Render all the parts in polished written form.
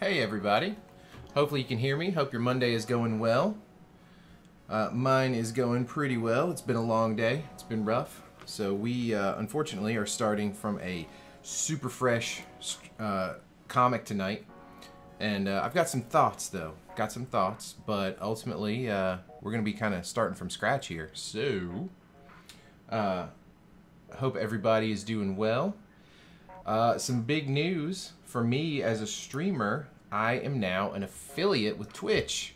Hey everybody, hopefully you can hear me. Hope your Monday is going well. Mine is going pretty well. It's been a long day, it's been rough. So we unfortunately are starting from a super fresh comic tonight. And I've got some thoughts though, but ultimately we're going to be kind of starting from scratch here. So I hope everybody is doing well. Some big news for me as a streamer. I am now an affiliate with Twitch.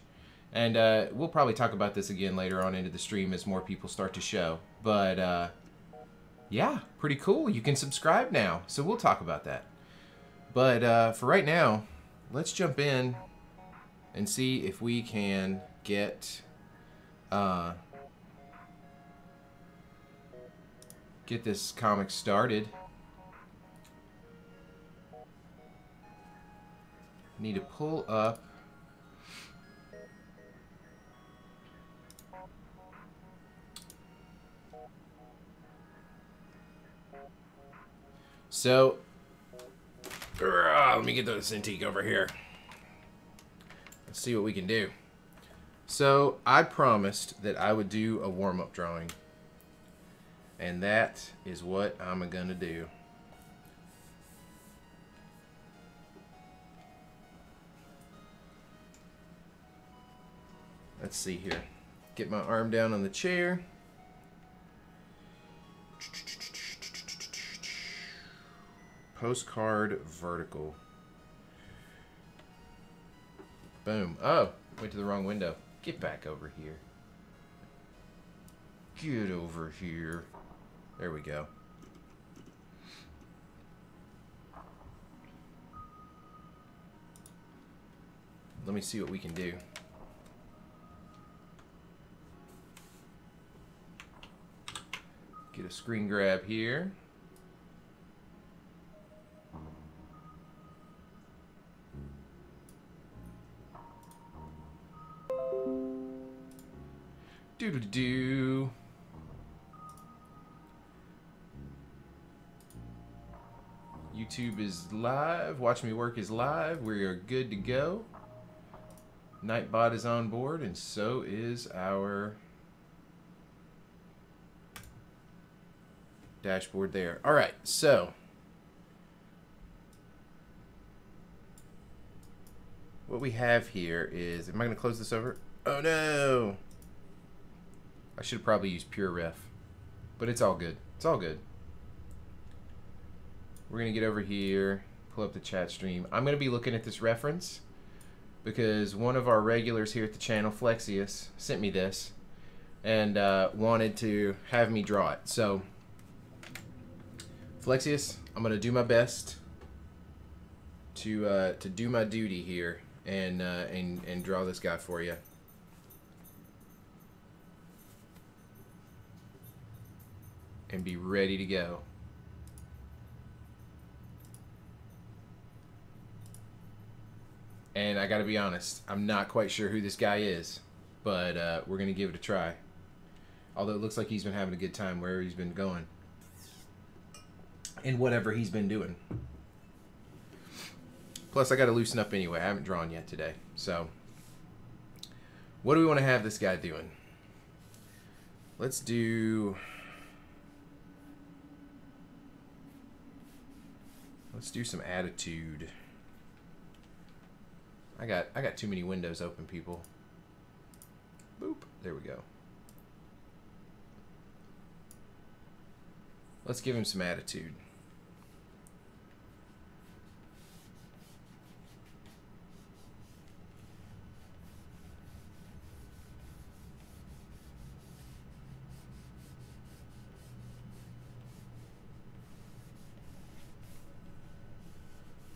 And we'll probably talk about this again later on into the stream as more people start to show. But yeah, pretty cool. You can subscribe now, so we'll talk about that. But for right now, let's jump in and see if we can get this comic started. Need to pull up so let me get the Cintiq over here. Let's see what we can do. So I promised that I would do a warm-up drawing, and that is what I'm gonna do. Let's see here. Get my arm down on the chair. Postcard vertical. Boom. Oh, went to the wrong window. Get back over here. Get over here. There we go. Let me see what we can do. Get a screen grab here. Doo-doo-doo. YouTube is live. Watch Me Work is live. We are good to go. Nightbot is on board, and so is our dashboard there. All right, so what we have here is, am I going to close this over? Oh no! I should have probably used Pure Ref, but it's all good. It's all good. We're going to get over here, pull up the chat stream. I'm going to be looking at this reference because one of our regulars here at the channel, Flexius, sent me this and wanted to have me draw it. So Flexius, I'm gonna do my best to do my duty here and draw this guy for you. And be ready to go. And I gotta be honest, I'm not quite sure who this guy is, but we're gonna give it a try. Although it looks like he's been having a good time wherever he's been going. And whatever he's been doing. Plus, I got to loosen up anyway. I haven't drawn yet today. So, what do we want to have this guy doing? Let's do some attitude. I got too many windows open, people. Boop. There we go. Let's give him some attitude.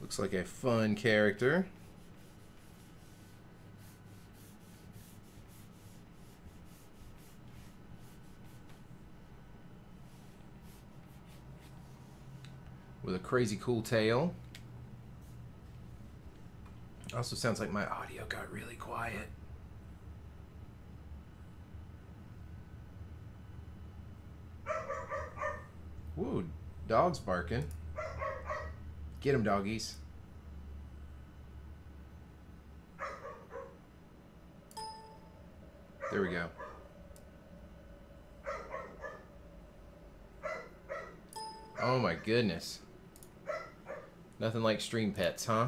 Looks like a fun character. With a crazy cool tail. Also sounds like my audio got really quiet. Woo, dog's barking. Get him, doggies. There we go. Oh my goodness. Nothing like stream pets, huh?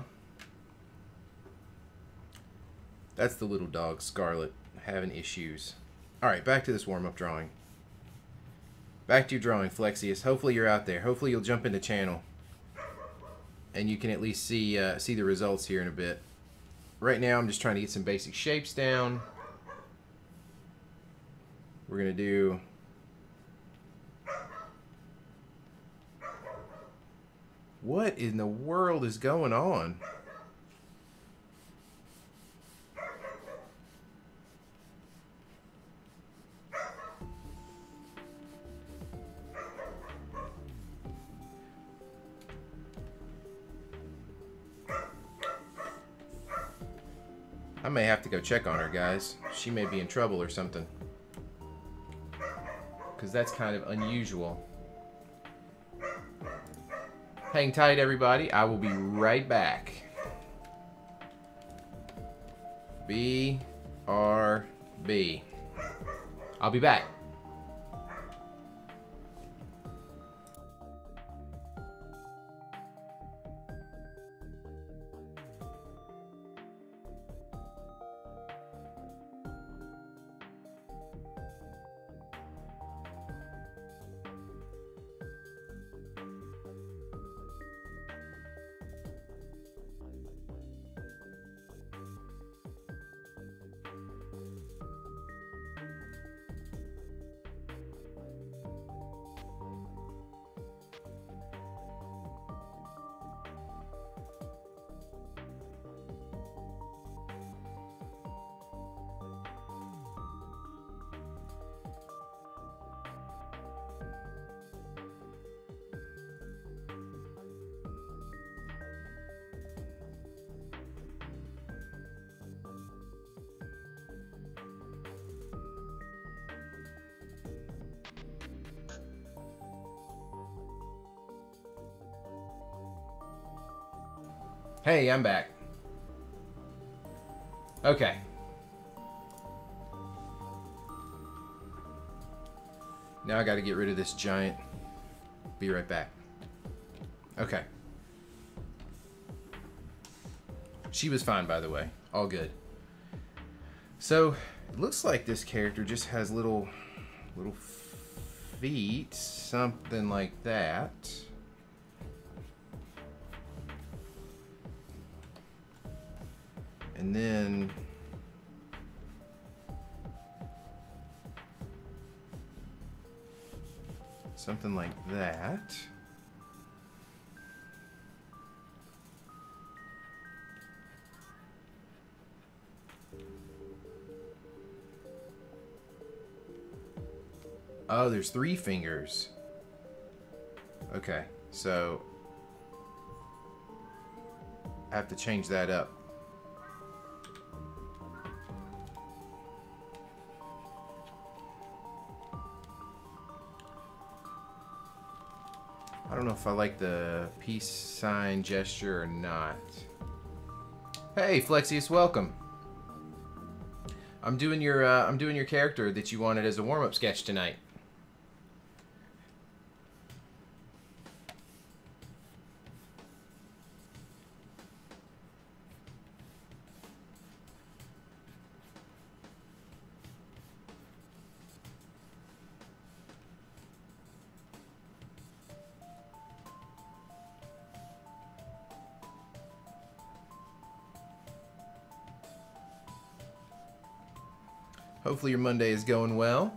That's the little dog, Scarlet, having issues. Alright, back to this warm-up drawing. Back to your drawing, Flexius. Hopefully you're out there. Hopefully you'll jump into channel. And you can at least see the results here in a bit. Right now I'm just trying to get some basic shapes down. We're going to do... What in the world is going on? I may have to go check on her, guys. She may be in trouble or something. Because that's kind of unusual. Hang tight, everybody. I will be right back. BRB. I'll be back. Hey, I'm back. Okay. Now I gotta get rid of this giant. Be right back. Okay. She was fine, by the way. All good. So, it looks like this character just has little feet. Something like that. And then something like that. Oh, there's 3 fingers. Okay, so I have to change that up. I don't know if I like the peace sign gesture or not. Hey, Flexius, welcome. I'm doing your character that you wanted as a warm-up sketch tonight. Hopefully your Monday is going well.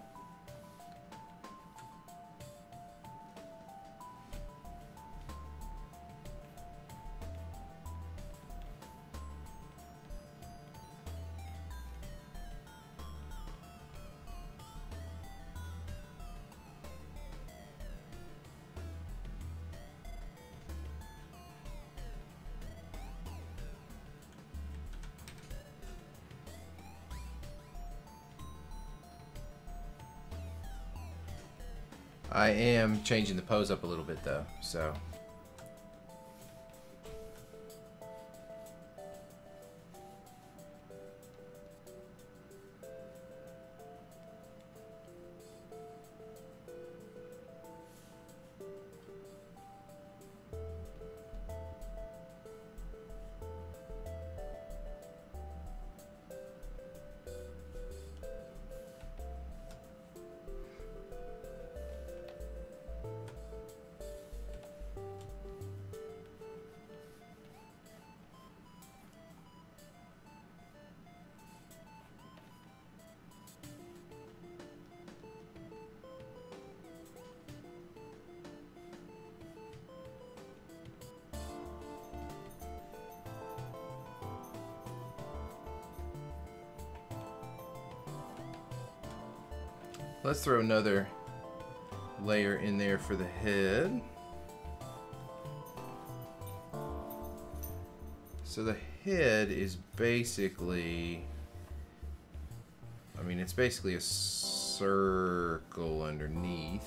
I am changing the pose up a little bit though, so. Let's throw another layer in there for the head. So the head is basically, I mean, it's basically a circle underneath.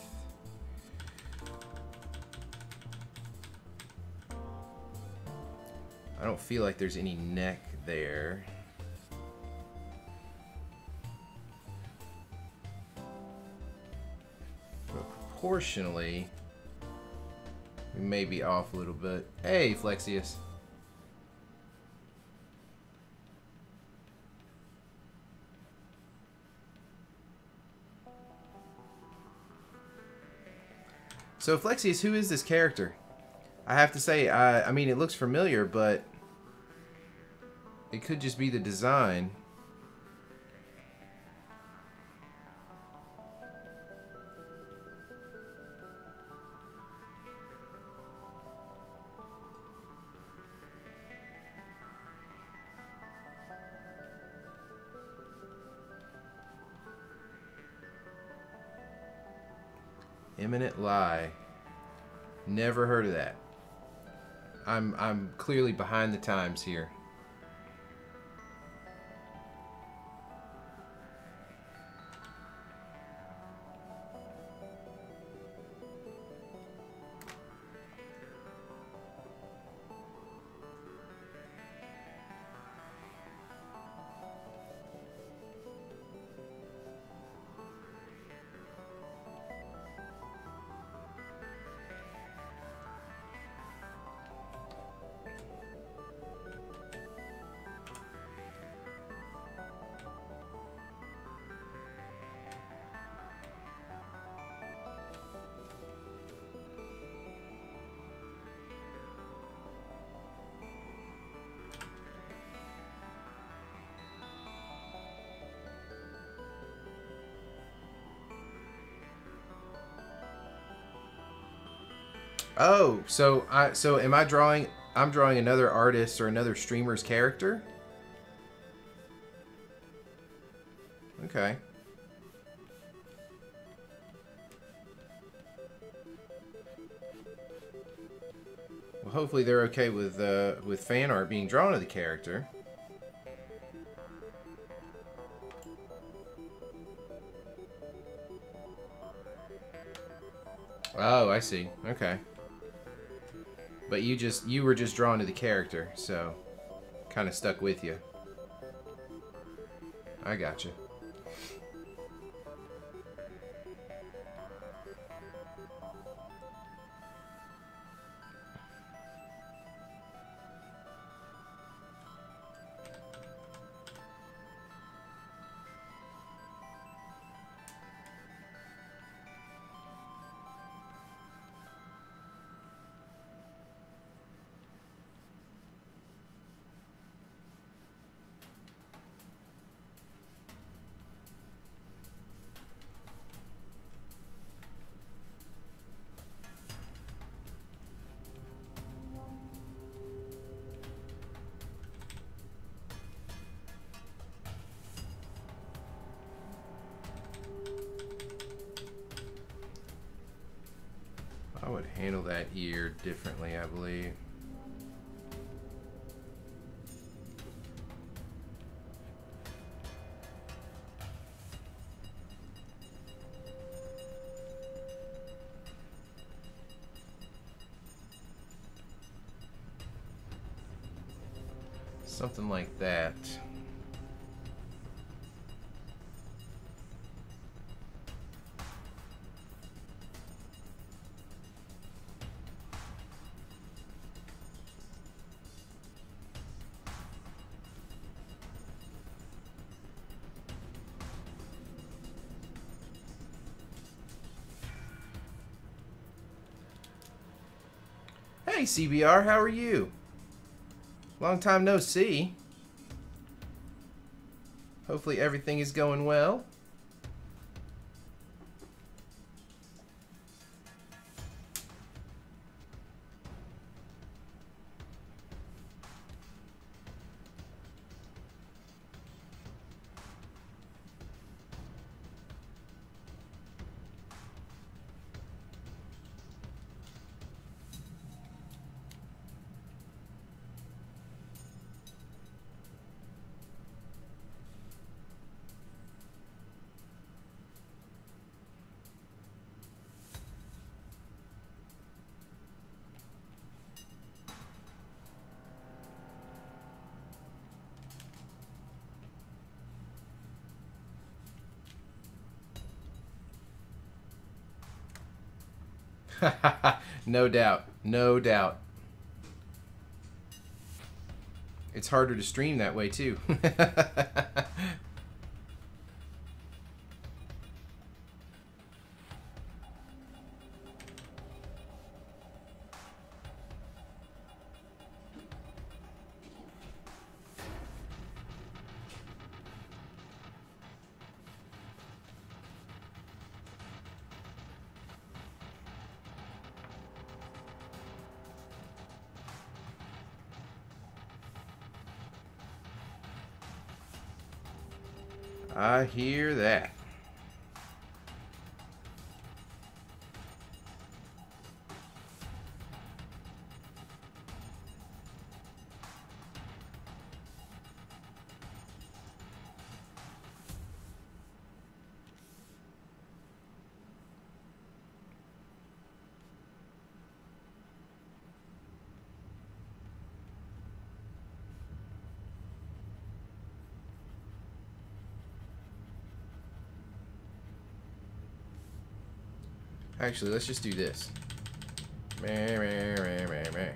I don't feel like there's any neck there. But proportionally, we may be off a little bit. Hey, Flexius. So Flexius, who is this character? I have to say, I mean, it looks familiar, but it could just be the design. Imminent Lie. Never heard of that. I'm clearly behind the times here. Oh, so am I drawing? I'm drawing another artist or another streamer's character. Okay. Well, hopefully they're okay with fan art being drawn of the character. Oh, I see. Okay. But you were just drawn to the character, so kind of stuck with you. I gotcha. I would handle that ear differently, I believe. Something like that. Hey CBR, how are you? Long time no see. Hopefully everything is going well. No doubt. No doubt. It's harder to stream that way, too. I hear that. Actually, let's just do this. Meh, meh, meh, meh, meh.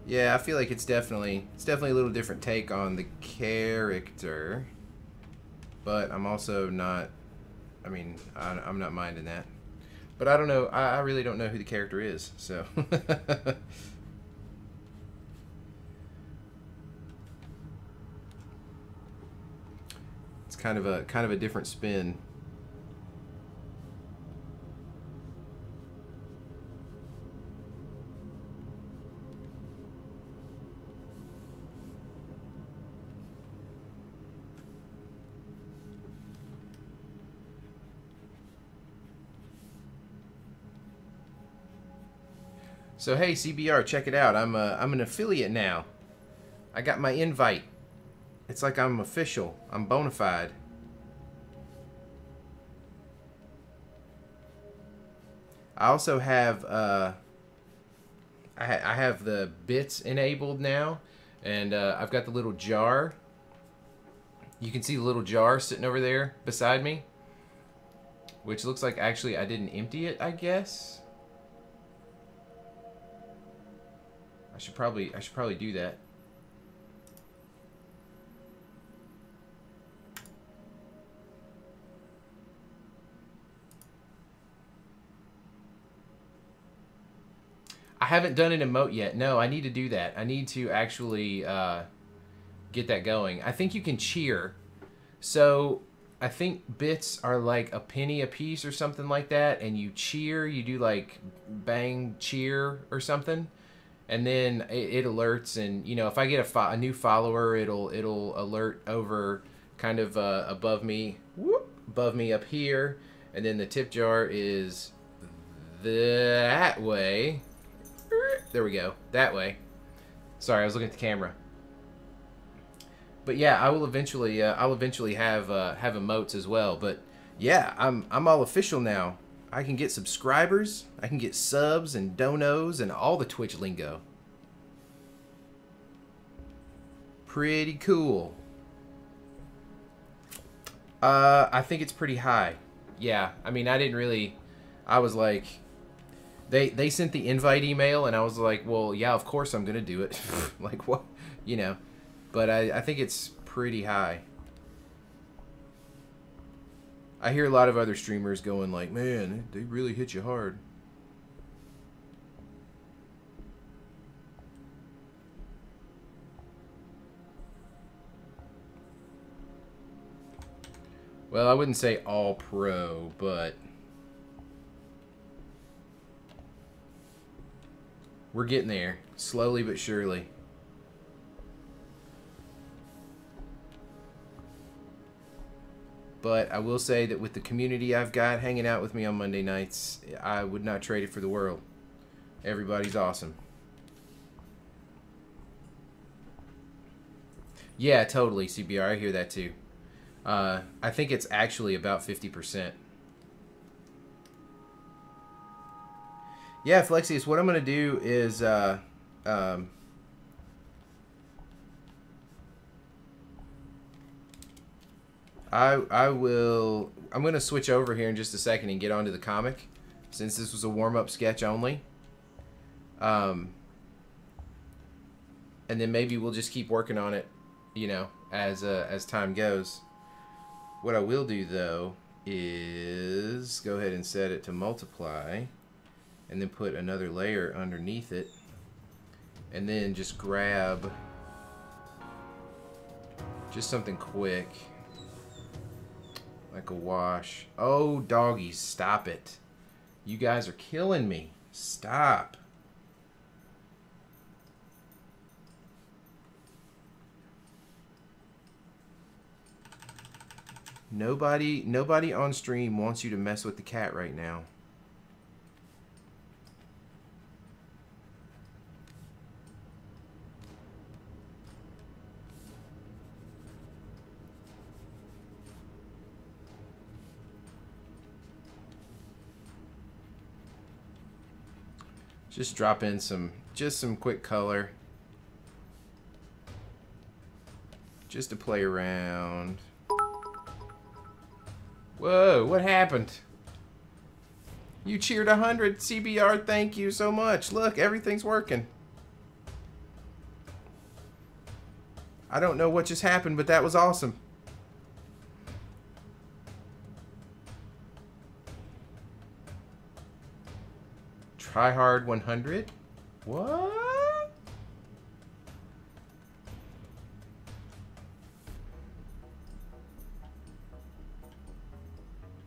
Yeah, I feel like it's definitely a little different take on the character, but I'm also not. I mean, I'm not minding that. But I don't know. I really don't know who the character is, so. It's kind of a different spin. So hey, CBR, check it out. I'm an affiliate now. I got my invite. It's like I'm official. I'm bona fide. I also have I have the bits enabled now, and I've got the little jar. You can see the little jar sitting over there beside me, which looks like actually I didn't empty it, I guess. I should probably do that. I haven't done an emote yet. No, I need to do that. I need to actually get that going. I think you can cheer. So I think bits are like a penny a piece or something like that, and you cheer. You do like bang cheer or something. And then it alerts, and you know, if I get a new follower, it'll alert over kind of above me up here, and then the tip jar is that way. There we go, that way. Sorry, I was looking at the camera. But yeah, I will eventually I'll eventually have emotes as well. But yeah, I'm all official now. I can get subscribers, I can get subs and donos and all the Twitch lingo. Pretty cool. I think it's pretty high. Yeah, I mean, I was like, they sent the invite email, and I was like, well, yeah, of course I'm gonna do it. Like, what, you know? But I think it's pretty high. I hear a lot of other streamers going like, man, they really hit you hard. Well, I wouldn't say all pro, but we're getting there, slowly but surely. But I will say that with the community I've got hanging out with me on Monday nights, I would not trade it for the world. Everybody's awesome. Yeah, totally, CBR. I hear that too. I think it's actually about 50%. Yeah, Flexius, what I'm going to do is... I'm gonna switch over here in just a second and get onto the comic, since this was a warm-up sketch only. And then maybe we'll just keep working on it, you know, as time goes. What I will do though is go ahead and set it to multiply, and then put another layer underneath it, and then just grab just something quick, like a wash. Oh, doggies, stop it. You guys are killing me. Stop. Nobody on stream wants you to mess with the cat right now. Just drop in some quick color, just to play around. Whoa, what happened? You cheered 100, CBR, thank you so much. Look, everything's working. I don't know what just happened, but that was awesome. Try hard 100? What?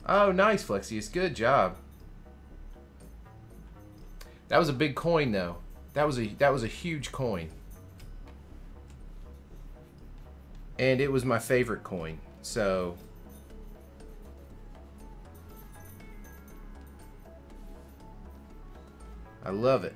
Oh, nice, Flexius. Good job. That was a big coin, though. That was a huge coin. And it was my favorite coin. So I love it.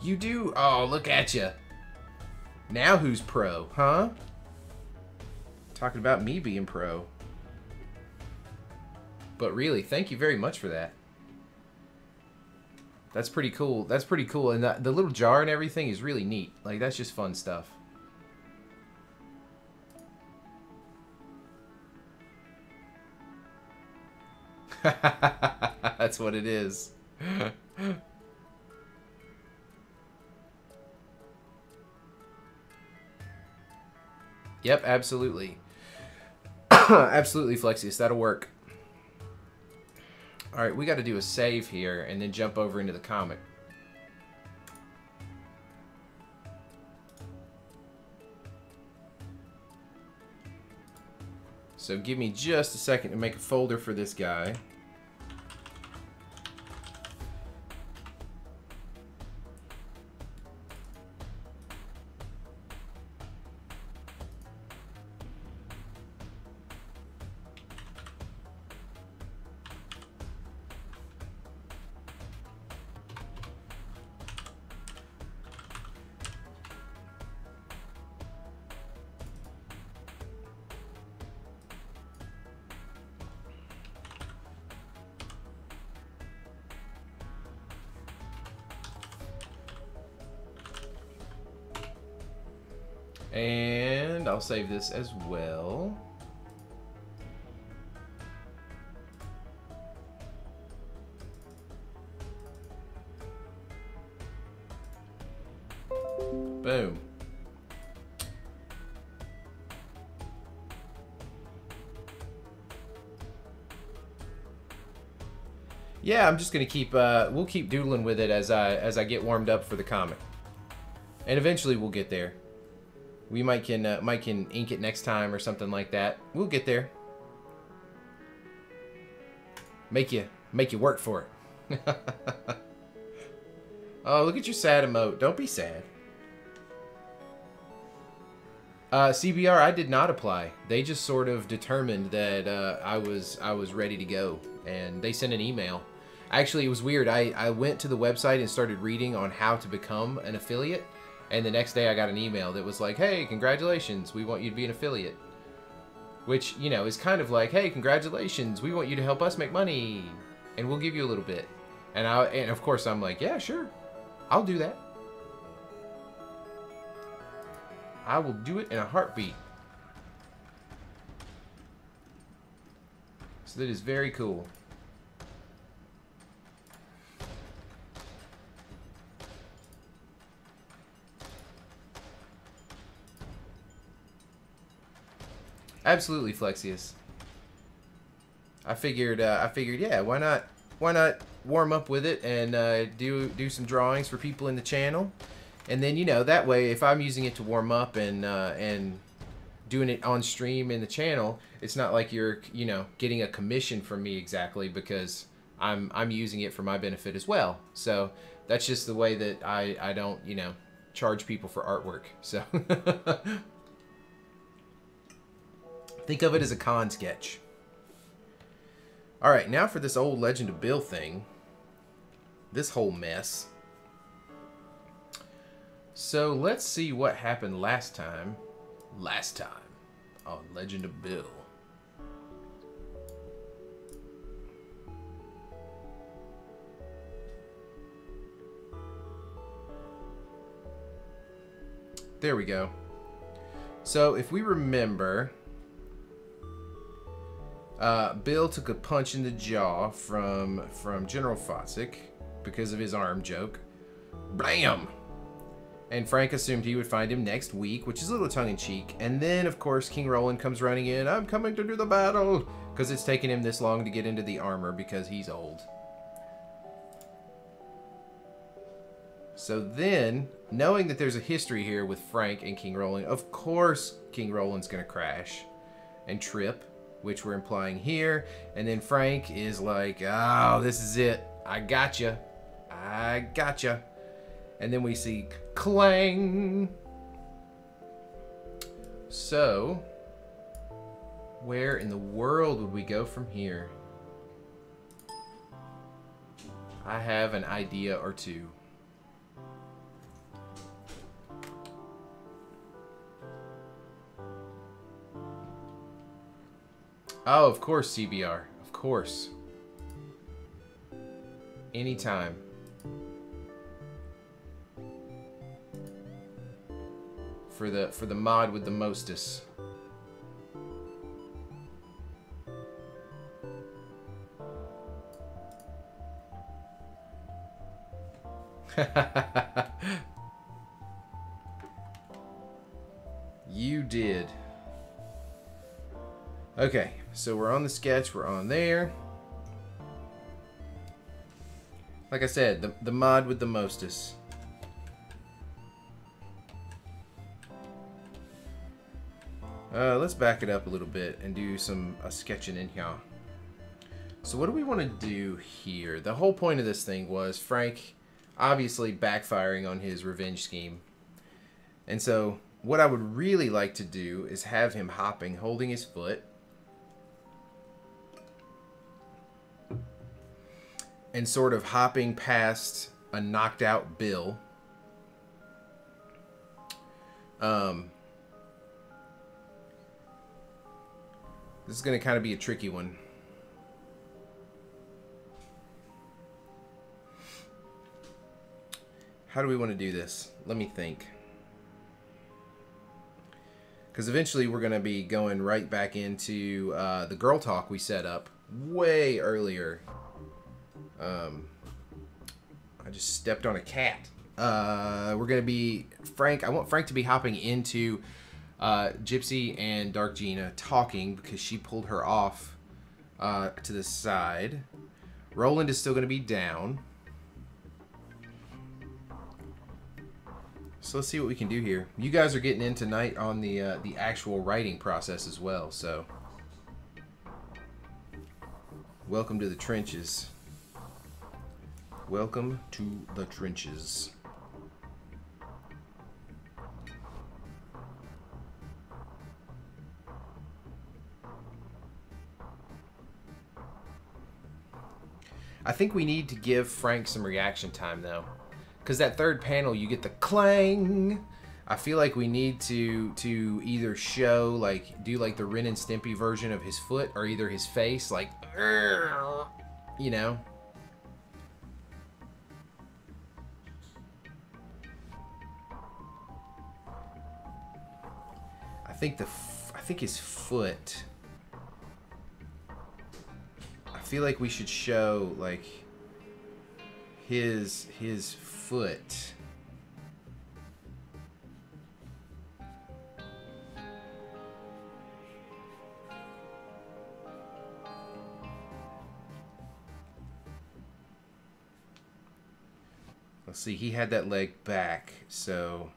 You do? Oh, look at you. Now who's pro, huh? Talking about me being pro. But really, thank you very much for that. That's pretty cool. That's pretty cool. And the little jar and everything is really neat. Like, that's just fun stuff. That's what it is. Yep, absolutely. Absolutely, Flexius. That'll work. Alright, we got to do a save here and then jump over into the comic. So give me just a second to make a folder for this guy. And I'll save this as well. Boom. Yeah, I'm just gonna keep. We'll keep doodling with it as I get warmed up for the comic, and eventually we'll get there. We might can ink it next time or something like that. We'll get there. Make you work for it. Oh, look at your sad emote. Don't be sad. CBR, I did not apply. They just sort of determined that I was ready to go, and they sent an email. Actually, it was weird. I went to the website and started reading on how to become an affiliate, and the next day I got an email that was like, "Hey, congratulations, we want you to be an affiliate." Which, you know, is kind of like, "Hey, congratulations, we want you to help us make money, and we'll give you a little bit." And of course I'm like, "Yeah, sure, I'll do that. I will do it in a heartbeat." So that is very cool. Absolutely, Flexius. I figured, yeah, why not warm up with it and do some drawings for people in the channel, and then, you know, that way if I'm using it to warm up and doing it on stream in the channel, it's not like you're, you know, getting a commission from me exactly, because I'm using it for my benefit as well. So that's just the way that I don't, you know, charge people for artwork. So think of it as a con sketch. Alright, now for this old Legend of Bill thing. This whole mess. So let's see what happened last time. Last time on Legend of Bill. There we go. So if we remember, Bill took a punch in the jaw from General Fotzik because of his arm joke. Blam! And Frank assumed he would find him next week, which is a little tongue-in-cheek. And then, of course, King Roland comes running in. "I'm coming to do the battle!" Because it's taken him this long to get into the armor because he's old. So then, knowing that there's a history here with Frank and King Roland, of course King Roland's going to crash and trip, which we're implying here. And then Frank is like, "Oh, this is it. I gotcha. I gotcha." And then we see clang. So, where in the world would we go from here? I have an idea or two. Oh, of course, CBR. Of course. Anytime. For the mod with the mostest. You did. Okay, so we're on the sketch, we're on there. Like I said, the mod with the mostest. Let's back it up a little bit and do some sketching in here. So what do we want to do here? The whole point of this thing was Frank obviously backfiring on his revenge scheme. And so what I would really like to do is have him hopping, holding his foot. And sort of hopping past a knocked out Bill. This is going to kind of be a tricky one. How do we want to do this? Let me think. Because eventually we're going to be going right back into the girl talk we set up way earlier. I just stepped on a cat. We're going to be... I want Frank to be hopping into Gypsy and Dark Gina talking because she pulled her off to the side. Roland is still going to be down. So let's see what we can do here. You guys are getting in tonight on the actual writing process as well, so welcome to the trenches. Welcome to the trenches. I think we need to give Frank some reaction time, though. Because that third panel, you get the clang. I feel like we need to either show, like, do like the Ren and Stimpy version of his foot, or either his face, like, you know. I think his foot. I feel like we should show like his foot. Let's see, he had that leg back, so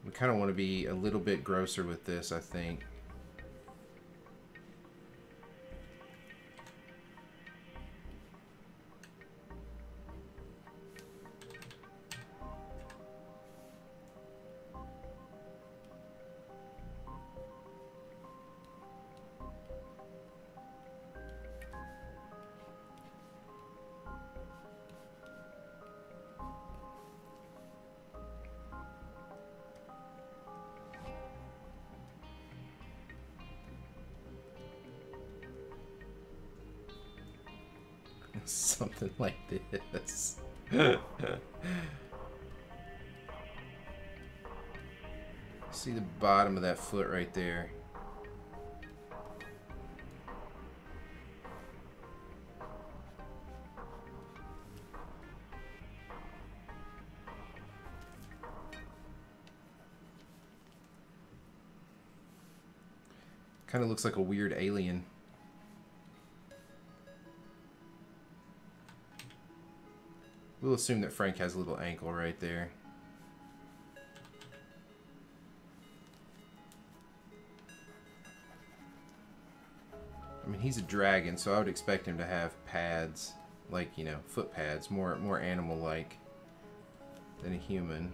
we kind of want to be a little bit grosser with this, I think. Something like this. See the bottom of that foot right there. Kind of looks like a weird alien. We'll assume that Frank has a little ankle right there. I mean, he's a dragon, so I would expect him to have pads, like, you know, foot pads, more animal-like than a human.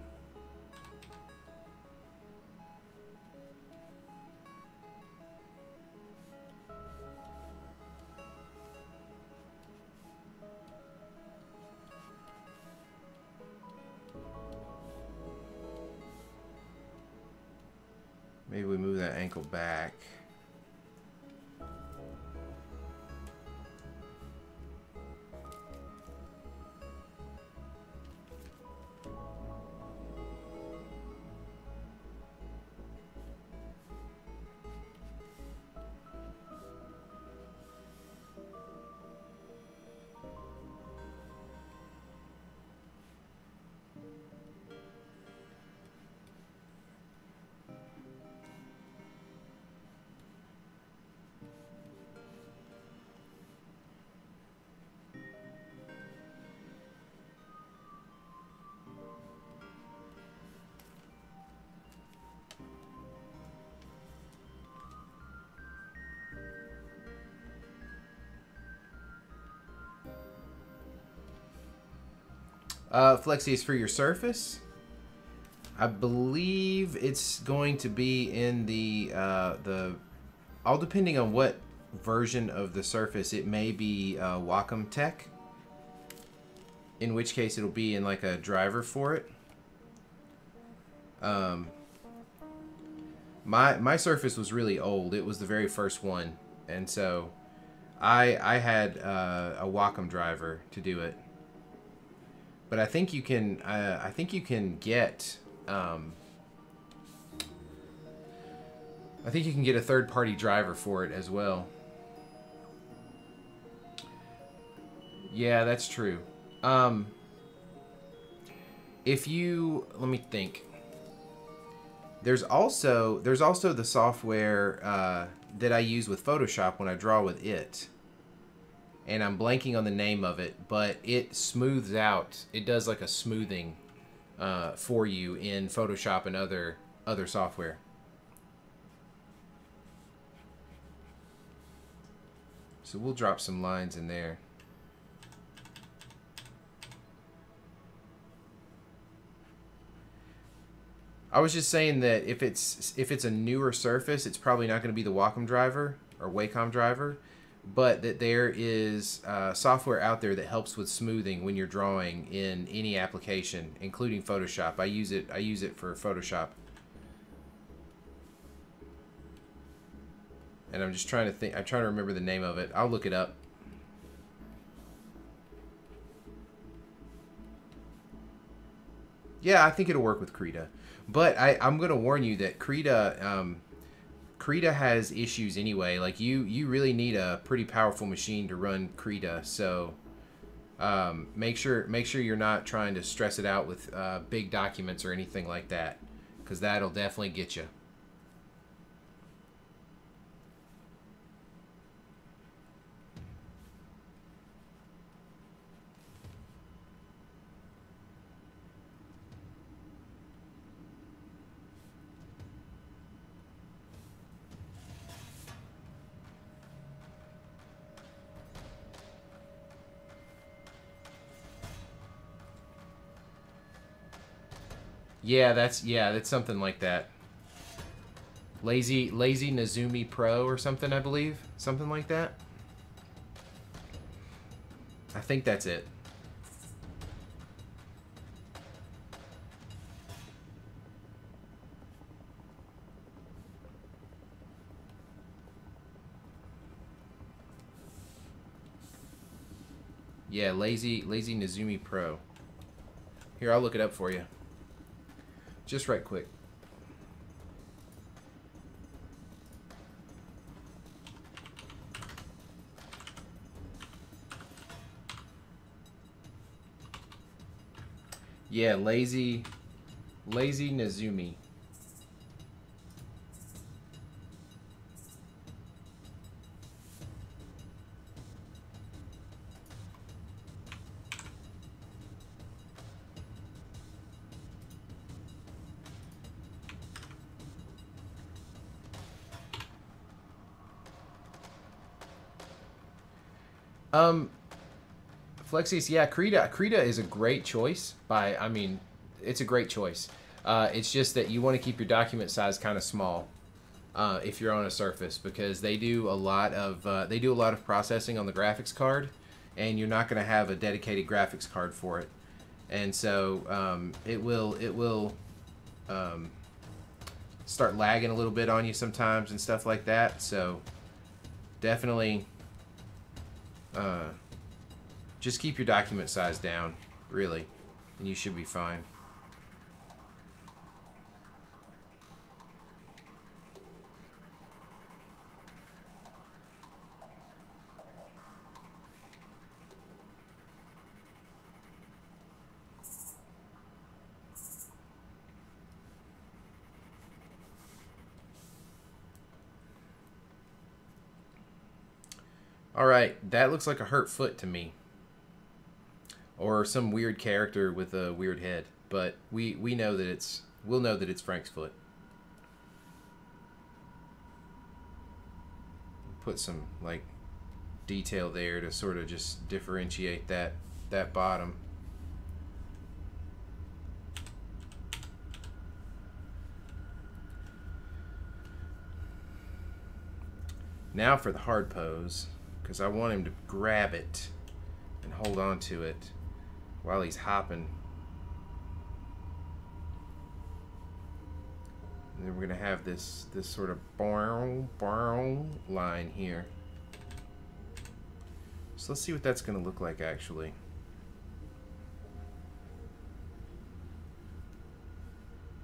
Maybe we move that ankle back. Flexi is for your surface. I believe it's going to be in the all depending on what version of the surface. It may be Wacom Tech, in which case it'll be in like a driver for it. My surface was really old. It was the very first one, and so I had a Wacom driver to do it. But I think you can. I think you can get. I think you can get a third-party driver for it as well. Yeah, that's true. If you let me think. There's also the software that I use with Photoshop when I draw with it. And I'm blanking on the name of it, but it smooths out. It does like a smoothing for you in Photoshop and other software. So we'll drop some lines in there. I was just saying that if it's a newer surface, it's probably not going to be the Wacom driver or Wacom driver, but that there is software out there that helps with smoothing when you're drawing in any application, including Photoshop. I use it for Photoshop. And I'm just trying to think. I'm trying to remember the name of it. I'll look it up. Yeah, I think it'll work with Krita. But I'm going to warn you that Krita has issues anyway. Like you really need a pretty powerful machine to run Krita. So make sure you're not trying to stress it out with big documents or anything like that, because that'll definitely get you. Yeah, that's something like that. Lazy Nezumi Pro or something, I believe. Something like that. I think that's it. Yeah, Lazy Nezumi Pro. Here, I'll look it up for you. Just right quick. Yeah, Lazy Nezumi. Flexius, yeah, Krita is a great choice. I mean, it's a great choice. It's just that you want to keep your document size kind of small if you're on a Surface, because they do a lot of processing on the graphics card, and you're not going to have a dedicated graphics card for it, and so it will start lagging a little bit on you sometimes and stuff like that. So definitely. Just keep your document size down, really, and you should be fine. All right, that looks like a hurt foot to me, or some weird character with a weird head. But we'll know that it's Frank's foot. Put some like detail there to sort of just differentiate that bottom. Now for the hard pose, because I want him to grab it and hold on to it while he's hopping. And then we're going to have this sort of line here. So let's see what that's going to look like actually.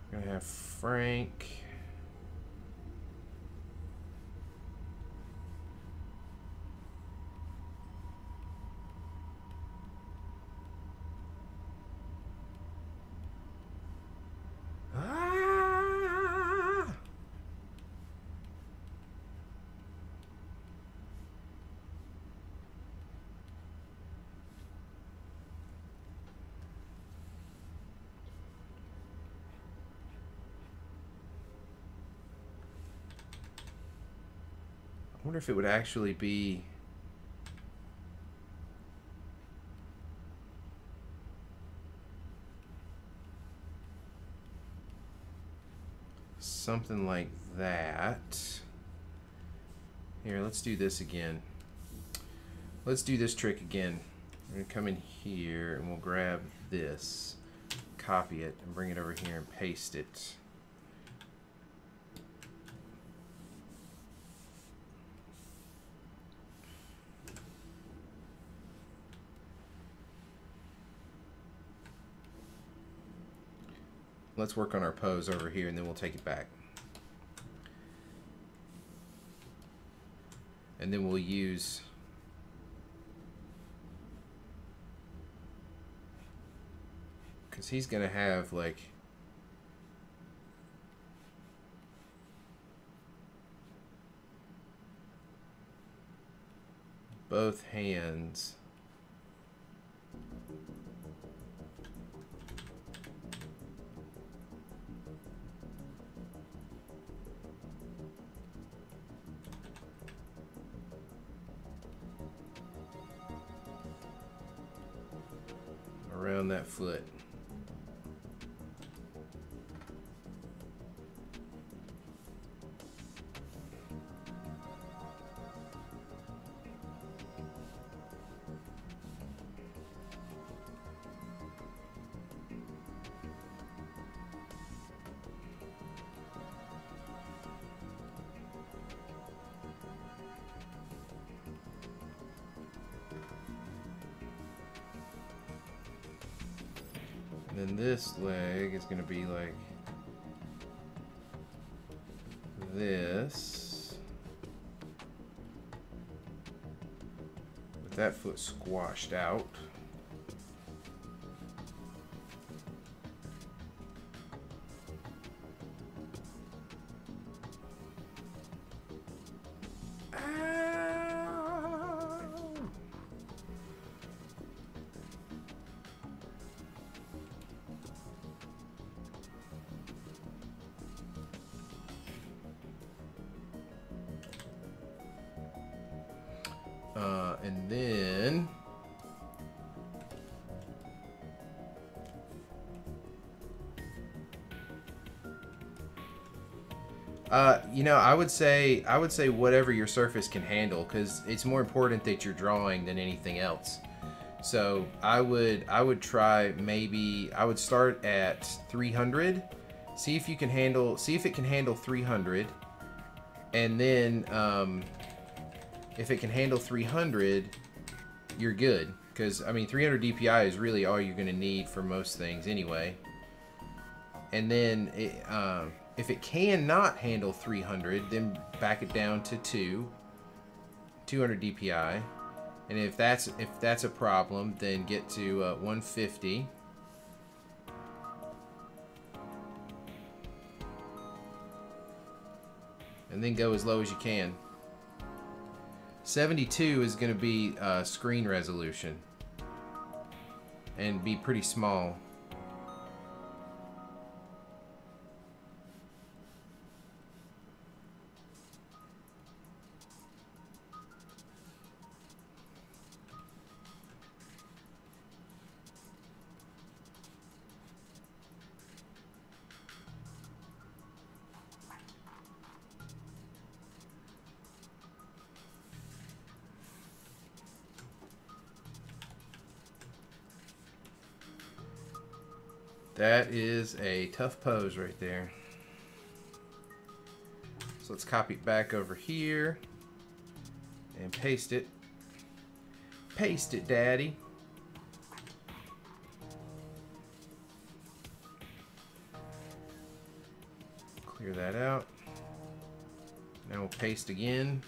We're going to have Frank. I wonder if it would actually be... something like that. Here, let's do this again. Let's do this trick again. We're going to come in here and we'll grab this, copy it, and bring it over here and paste it. Let's work on our pose over here and then we'll take it back. And then we'll use because he's gonna have like both hands around that foot. And then this leg is going to be like this, with that foot squashed out. And then you know, I would say whatever your surface can handle, because it's more important that you're drawing than anything else. So I would try, maybe I would start at 300, see if it can handle 300, and then if it can handle 300, you're good. Because, I mean, 300 DPI is really all you're going to need for most things anyway. And then, if it cannot handle 300, then back it down to 200 DPI. And if that's a problem, then get to 150. And then go as low as you can. 72 is going to be screen resolution and be pretty small. That is a tough pose right there. So let's copy it back over here and paste it. Paste it, Daddy. Clear that out. Now we'll paste again.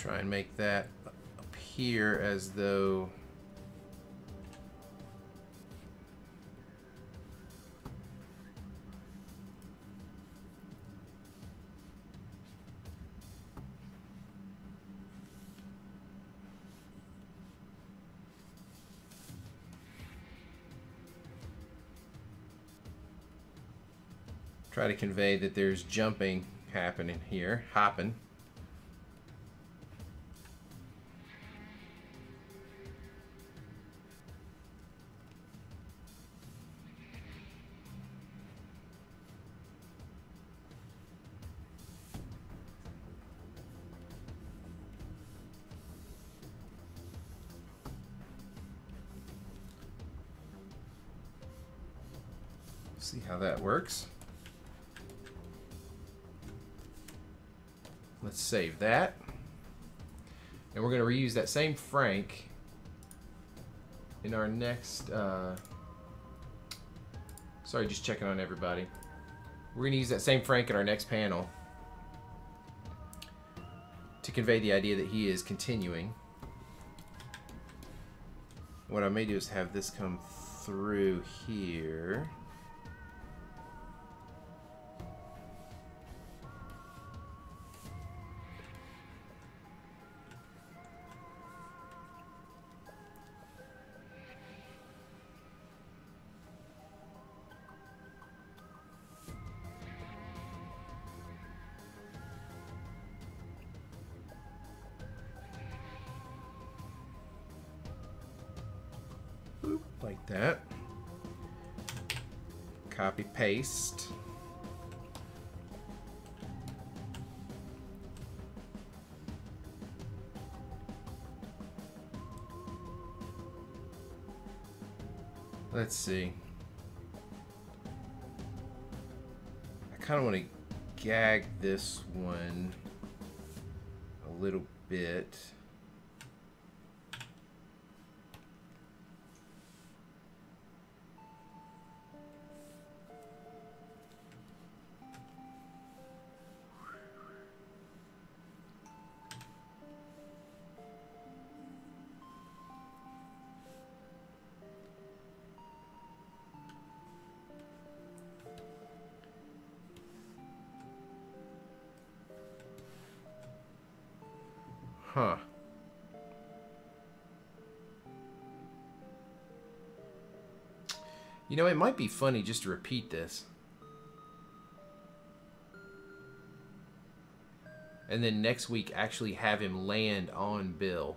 Try and make that appear as though try to convey that there's jumping happening here, hopping. See how that works. Let's save that. And we're going to reuse that same Frank in our next... sorry, just checking on everybody. We're going to use that same Frank in our next panel to convey the idea that he is continuing. What I may do is have this come through here. Like that. Copy, paste. Let's see. I kind of want to gag this one a little bit. Huh. You know, it might be funny just to repeat this. And then next week actually have him land on Bill.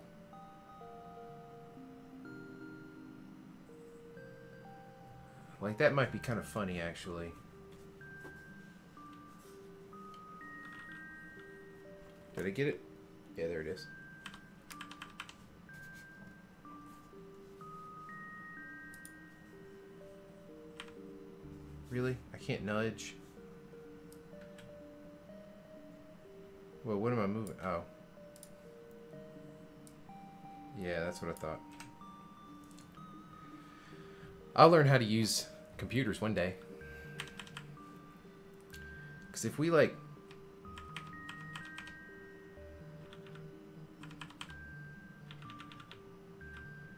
Like, that might be kind of funny, actually. Did I get it? Yeah, there it is. Really? I can't nudge? Well, what am I moving? Oh. Yeah, that's what I thought. I'll learn how to use computers one day. Because if we, like...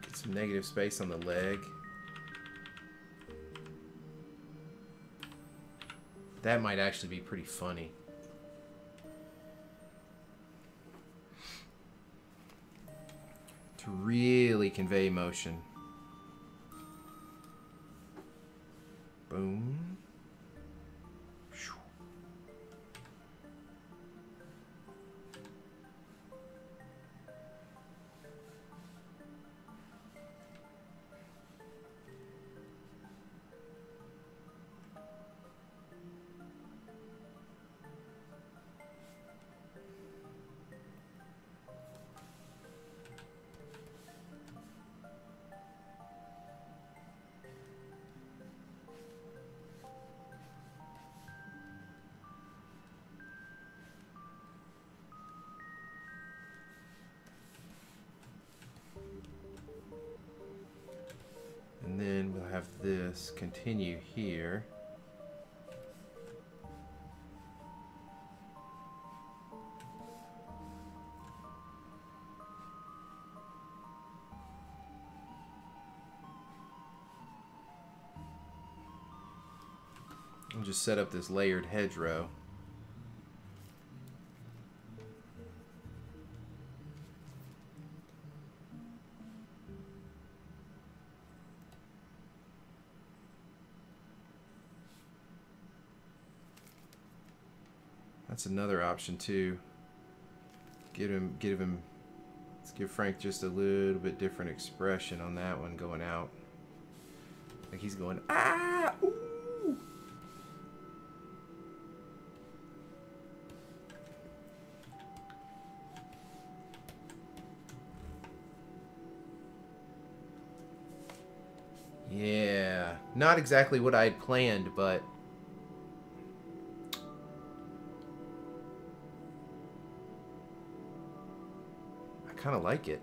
get some negative space on the leg. That might actually be pretty funny. To really convey emotion. Boom. And then we'll have this continue here. We'll just set up this layered hedgerow. That's another option too. Let's give Frank just a little bit different expression on that one going out. Like he's going, ah, ooh. Yeah, not exactly what I had planned, but kind of like it.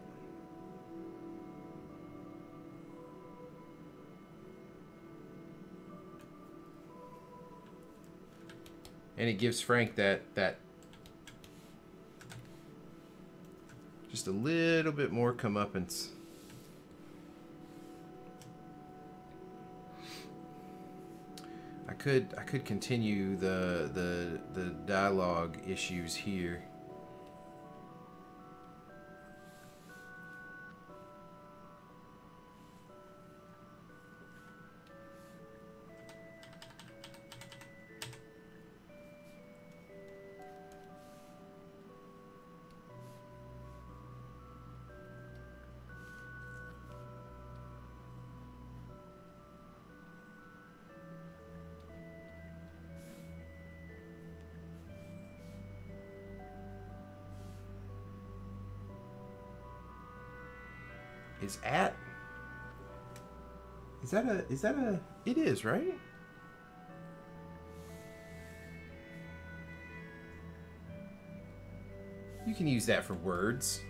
And it gives Frank that just a little bit more comeuppance. I could continue the dialogue issues here. Is that a it is, right? You can use that for words.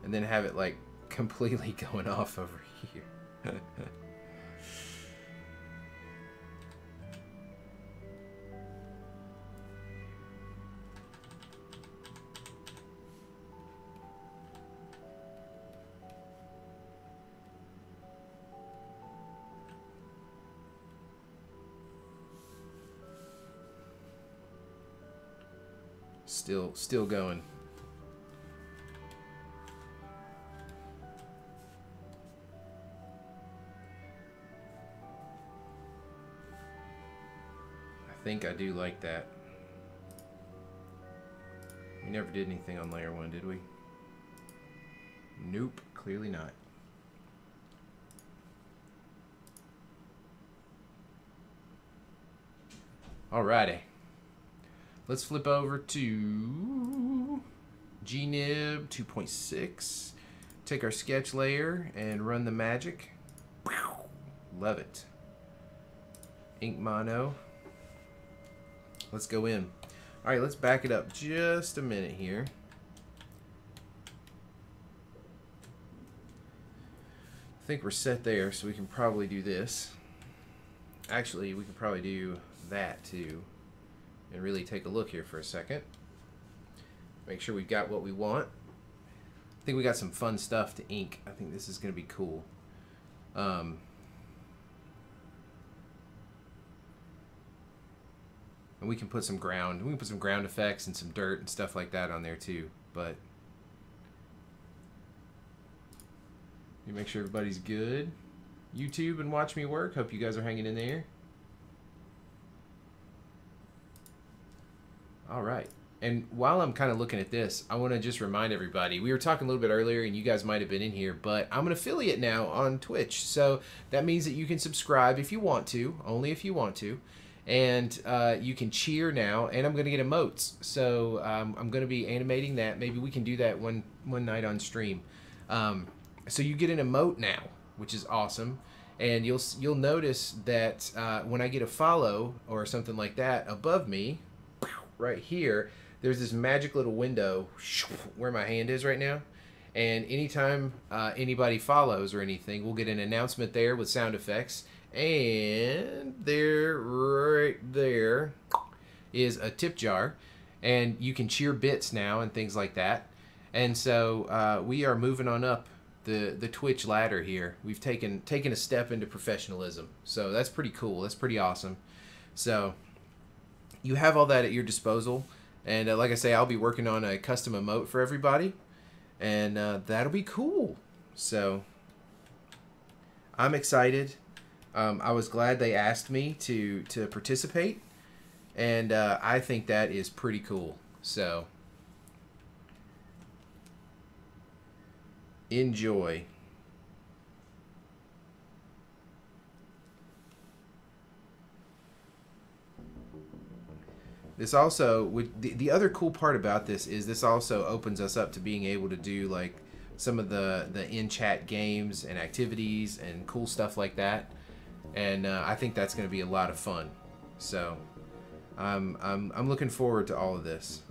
And then have it like completely going off over here. Still going. I think I do like that. We never did anything on layer 1, did we? Nope, clearly not. Alrighty. Let's flip over to GNib 2.6. Take our sketch layer and run the magic. Love it. Ink mono. Let's go in. All right, let's back it up just a minute here. I think we're set there, so we can probably do this. Actually, we can probably do that too. And really take a look here for a second. Make sure we've got what we want. I think we got some fun stuff to ink. I think this is going to be cool. And we can put some ground. We can put some ground effects and some dirt and stuff like that on there too. But you make sure everybody's good. YouTube and watch me work. Hope you guys are hanging in there. All right. And while I'm kind of looking at this, I want to just remind everybody, we were talking a little bit earlier and you guys might have been in here, but I'm an affiliate now on Twitch. So that means that you can subscribe if you want to, only if you want to. And you can cheer now, and I'm going to get emotes. So I'm going to be animating that. Maybe we can do that one night on stream. So you get an emote now, which is awesome. And you'll notice that when I get a follow or something like that above me, right here, there's this magic little window where my hand is right now. And anytime anybody follows or anything, we'll get an announcement there with sound effects. And there, right there, is a tip jar. And you can cheer bits now and things like that. And so we are moving on up the Twitch ladder here. We've taken a step into professionalism. So that's pretty cool. That's pretty awesome. So you have all that at your disposal. And like I say, I'll be working on a custom emote for everybody. And that'll be cool. So I'm excited. I was glad they asked me to participate. And I think that is pretty cool. So enjoy. This also would the other cool part about this is this also opens us up to being able to do like some of the in-chat games and activities and cool stuff like that, and I think that's going to be a lot of fun. So I'm looking forward to all of this.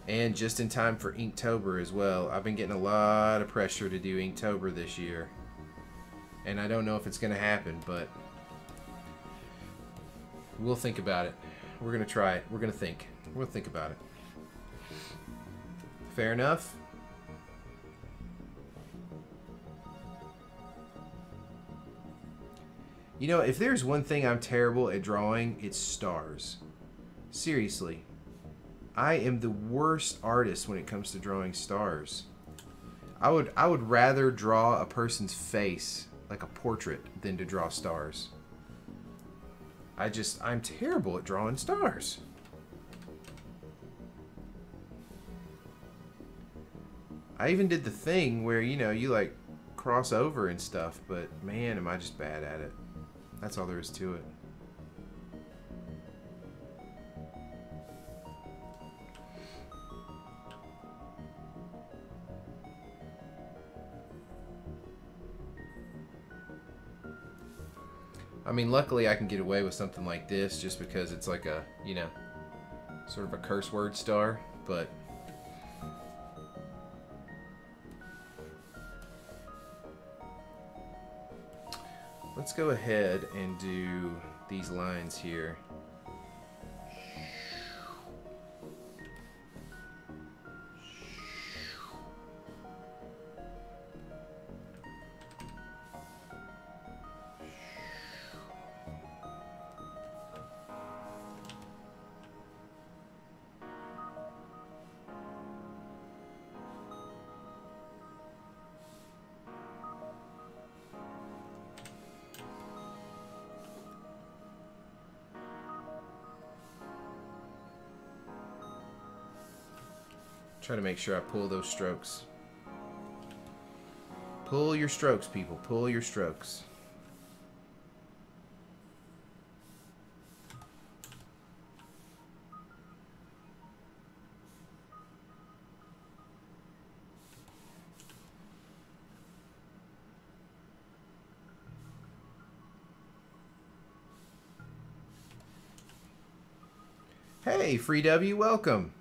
And just in time for Inktober as well. I've been getting a lot of pressure to do Inktober this year. And I don't know if it's going to happen, but we'll think about it. We're going to try it. We're going to think. We'll think about it. Fair enough? You know, if there's one thing I'm terrible at drawing, it's stars. Seriously. I am the worst artist when it comes to drawing stars. I would rather draw a person's face like a portrait than to draw stars. I'm terrible at drawing stars. I even did the thing where, you know, you like cross over and stuff, but man, am I just bad at it. That's all there is to it. I mean, luckily I can get away with something like this just because it's like a, you know, sort of a curse word star, but let's go ahead and do these lines here. Try to make sure I pull those strokes. Pull your strokes, people. Pull your strokes. Hey, Free W, welcome.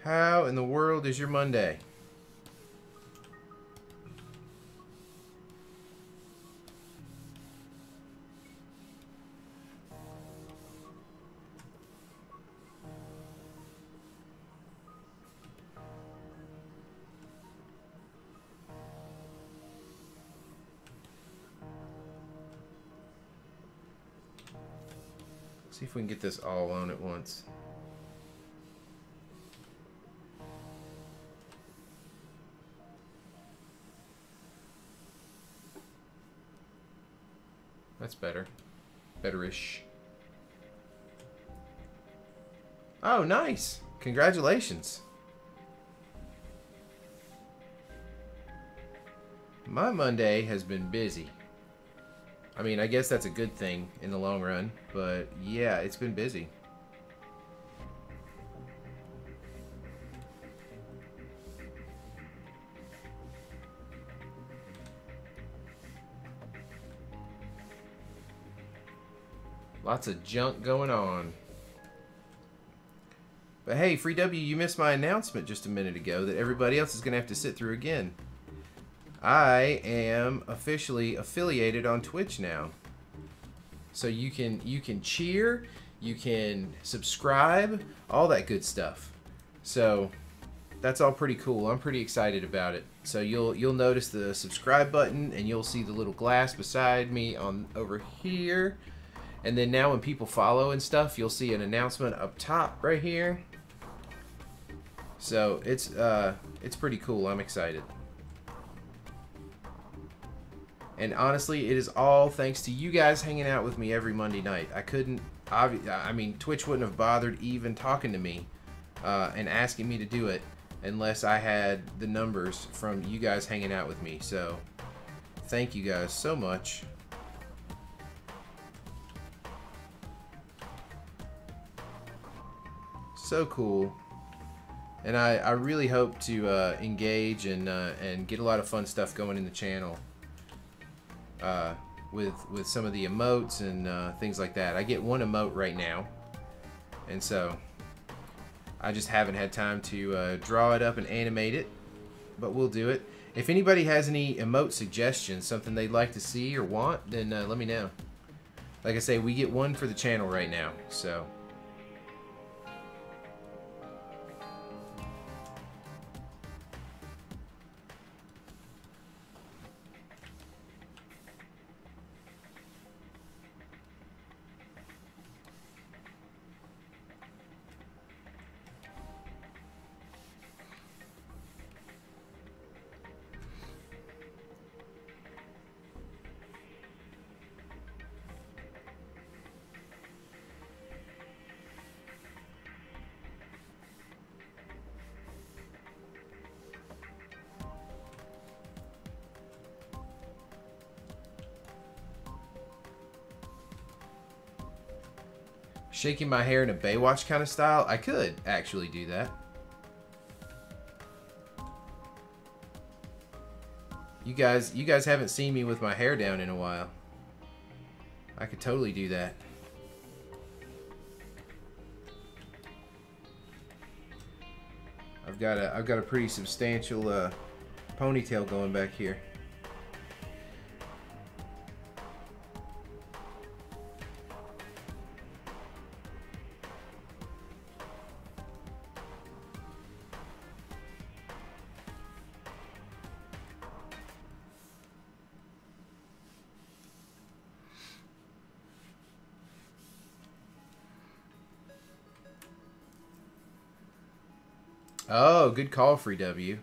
How in the world is your Monday? See if we can get this all on at once. That's better. Better-ish. Oh, nice! Congratulations. My Monday has been busy. I mean, I guess that's a good thing in the long run, but yeah, it's been busy. Lots of junk going on. But hey, Free W, you missed my announcement just a minute ago that everybody else is going to have to sit through again. I am officially affiliated on Twitch now. So you can cheer, you can subscribe, all that good stuff. So that's all pretty cool. I'm pretty excited about it. So you'll notice the subscribe button, and you'll see the little glass beside me on over here. And then now when people follow and stuff, you'll see an announcement up top right here. So it's pretty cool. I'm excited. And honestly, it is all thanks to you guys hanging out with me every Monday night. I mean, Twitch wouldn't have bothered even talking to me and asking me to do it unless I had the numbers from you guys hanging out with me. So thank you guys so much. So cool. And I really hope to engage and get a lot of fun stuff going in the channel with some of the emotes and things like that. I get one emote right now, and so I just haven't had time to draw it up and animate it, but we'll do it. If anybody has any emote suggestions, something they'd like to see or want, then let me know. Like I say, we get one for the channel right now, so. Shaking my hair in a Baywatch kind of style? I could actually do that. You guys haven't seen me with my hair down in a while. I could totally do that. I've got a pretty substantial ponytail going back here. Oh, good call, Free W.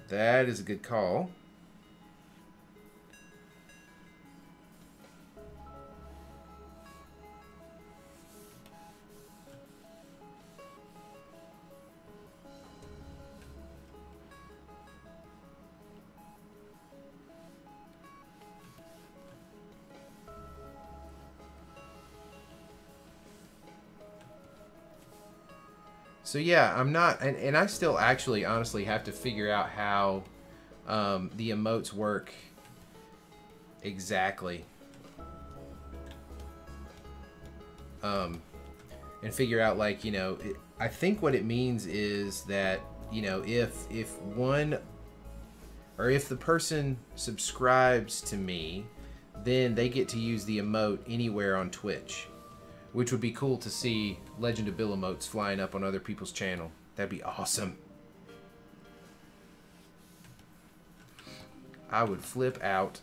That is a good call. So yeah, I'm not, and I still actually honestly have to figure out how the emotes work exactly. And figure out, like, you know, I think what it means is that, you know, if one, or if the person subscribes to me, then they get to use the emote anywhere on Twitch. Which would be cool to see Legend of Bill emotes flying up on other people's channel. That'd be awesome. I would flip out.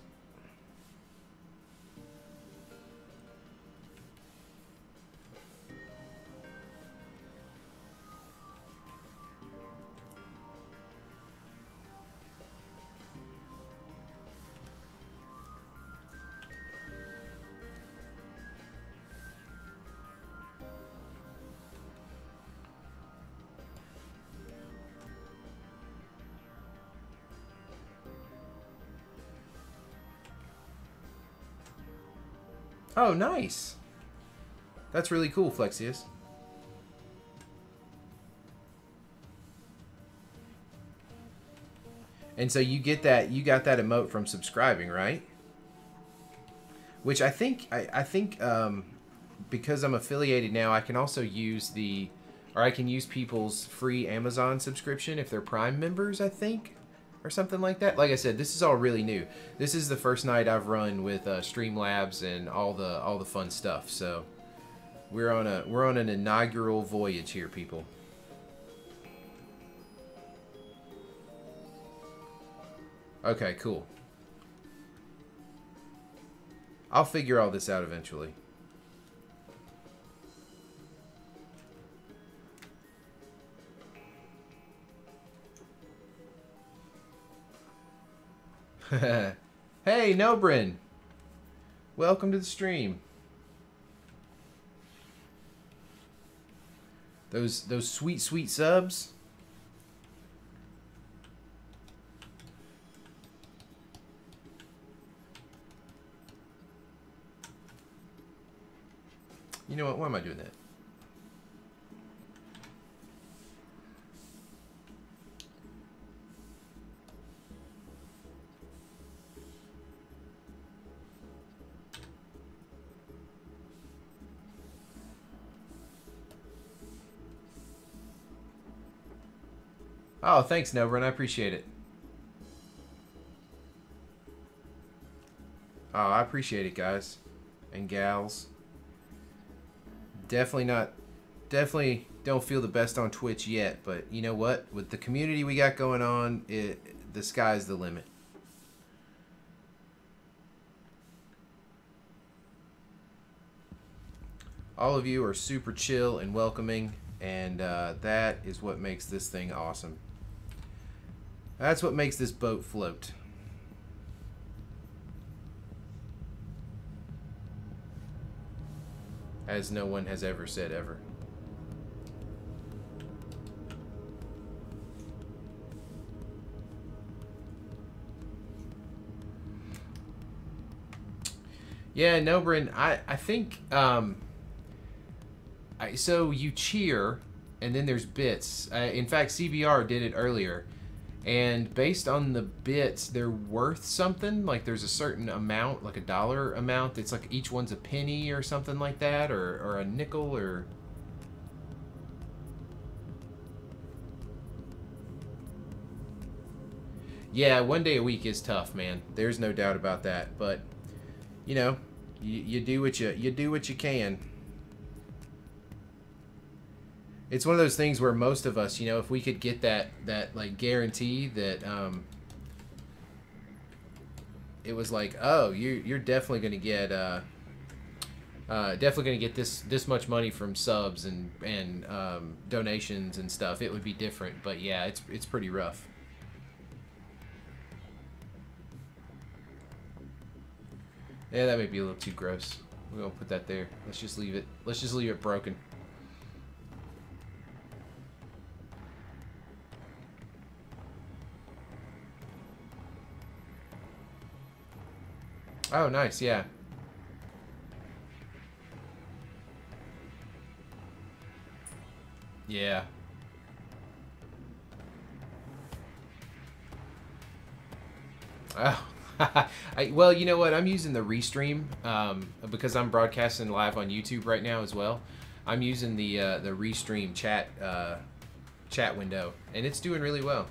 Oh, nice. That's really cool, Flexius. And so you get that, you got that emote from subscribing, right? Which I think because I'm affiliated now, I can also use the Or I can use people's free Amazon subscription if they're Prime members, I think, or something like that. Like I said, this is all really new. This is the first night I've run with Streamlabs and all the fun stuff. So we're on an inaugural voyage here, people. Okay, cool. I'll figure all this out eventually. Hey, Nobrin! Welcome to the stream. Those sweet, sweet subs. You know what? Why am I doing that? Oh, thanks, Novrin. I appreciate it. Oh, I appreciate it, guys and gals. Definitely don't feel the best on Twitch yet, but you know what? With the community we got going on, the sky's the limit. All of you are super chill and welcoming, and that is what makes this thing awesome. That's what makes this boat float. As no one has ever said ever. Yeah, Nobrin, I think so you cheer and then there's bits. In fact, CBR did it earlier. And based on the bits, they're worth something. Like there's a certain amount, like a dollar amount. It's like each one's a penny or something like that, or a nickel, or... Yeah, one day a week is tough, man. There's no doubt about that. But, you know, you do what you can. It's one of those things where most of us, you know, if we could get that like guarantee that it was like, oh, you're definitely going to get this much money from subs and donations and stuff, it would be different. But yeah, it's pretty rough. Yeah, that may be a little too gross. We're gonna put that there. Let's just leave it. Let's just leave it broken. Oh, nice, yeah. Yeah. Oh. Well, you know what? I'm using the Restream because I'm broadcasting live on YouTube right now as well. I'm using the Restream chat window, and it's doing really well.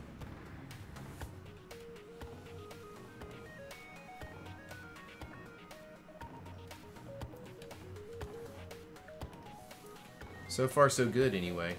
So far, so good, anyway.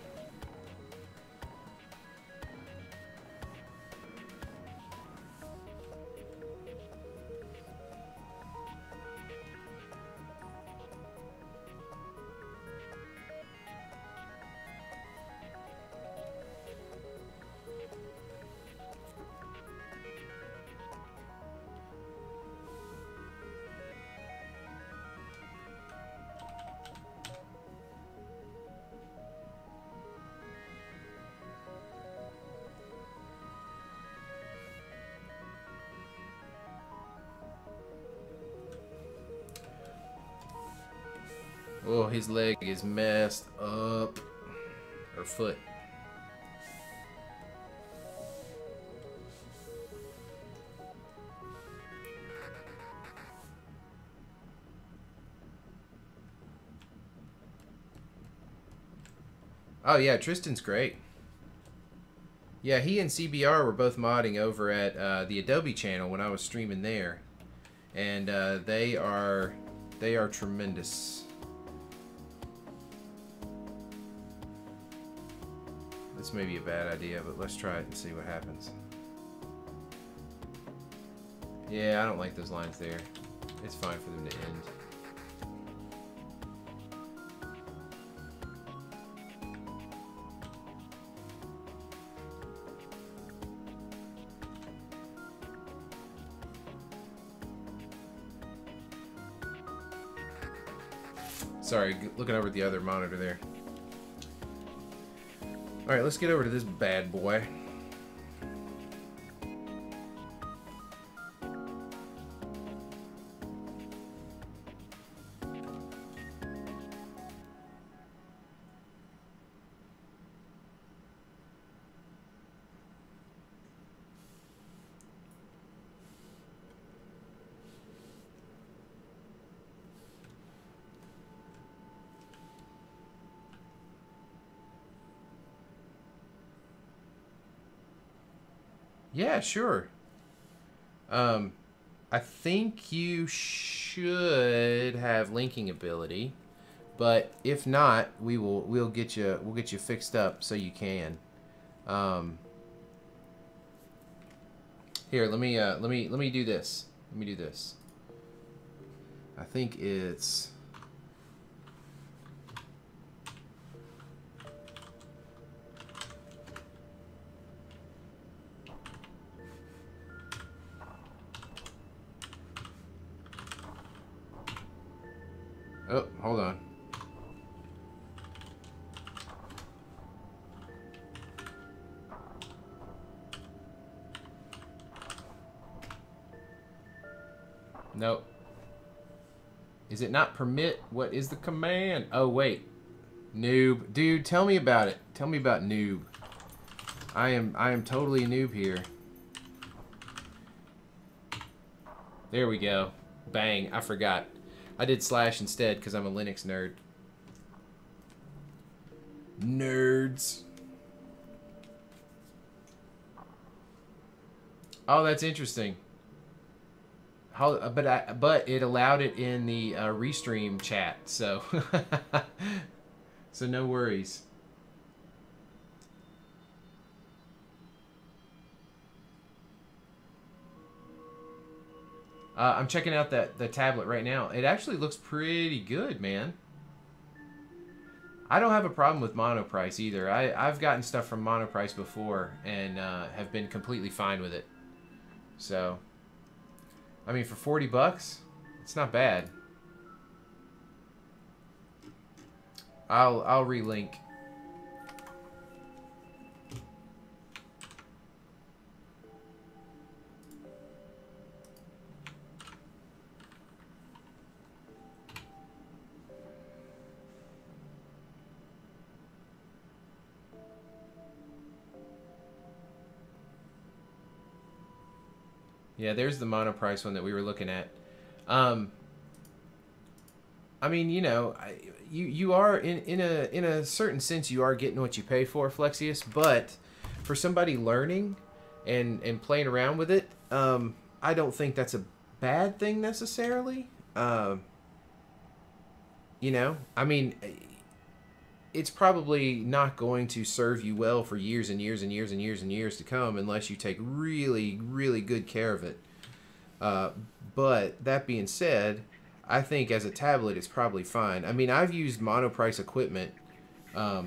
Oh, his leg is messed up. Or foot. Oh yeah, Tristan's great. Yeah, he and CBR were both modding over at the Adobe channel when I was streaming there, and they are tremendous. This may be a bad idea, but let's try it and see what happens. Yeah, I don't like those lines there. It's fine for them to end. Sorry, looking over at the other monitor there. Alright, let's get over to this bad boy. Yeah, sure. I think you should have linking ability, but if not, we'll get you fixed up so you can. Here, let me do this. Let me do this. I think it's oh, hold on. Nope. Is it not permit? What is the command? Oh, wait. Noob. Dude, tell me about it. Tell me about noob. I am totally a noob here. There we go. Bang. I forgot. I did slash instead because I'm a Linux nerd. Nerds. Oh, that's interesting. How, but it allowed it in the restream chat, so so no worries. I'm checking out the tablet right now. It actually looks pretty good, man. I don't have a problem with Monoprice either. I've gotten stuff from Monoprice before and have been completely fine with it. So, I mean, for 40 bucks, it's not bad. I'll relink. Yeah, there's the Monoprice one that we were looking at. I mean, you know, you are in a certain sense you are getting what you pay for, Flexius. But for somebody learning and playing around with it, I don't think that's a bad thing necessarily. You know, I mean, it's probably not going to serve you well for years and years and years and years and years to come unless you take really, really good care of it. But that being said, I think as a tablet it's probably fine. I mean, I've used Monoprice equipment at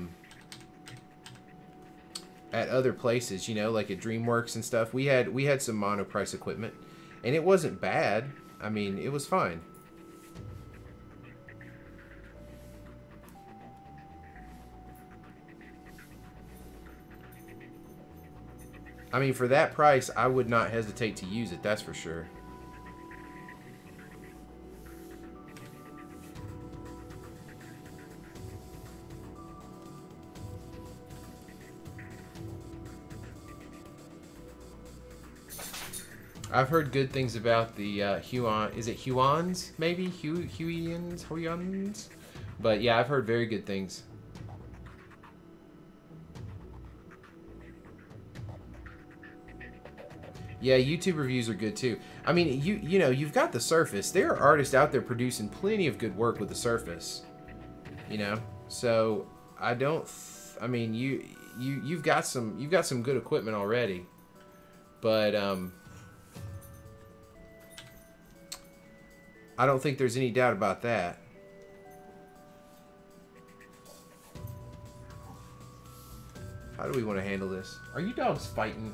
other places, you know, like at DreamWorks and stuff. We had some Monoprice equipment, and it wasn't bad. I mean, it was fine. I mean, for that price, I would not hesitate to use it, that's for sure. I've heard good things about the Huon. Is it Huons? Maybe Huians. But yeah, I've heard very good things. Yeah, YouTube reviews are good too. I mean, you know, you've got the Surface. There are artists out there producing plenty of good work with the Surface. You know, so I don't. I mean, you've got some good equipment already, but I don't think there's any doubt about that. How do we want to handle this? Are you dogs fighting?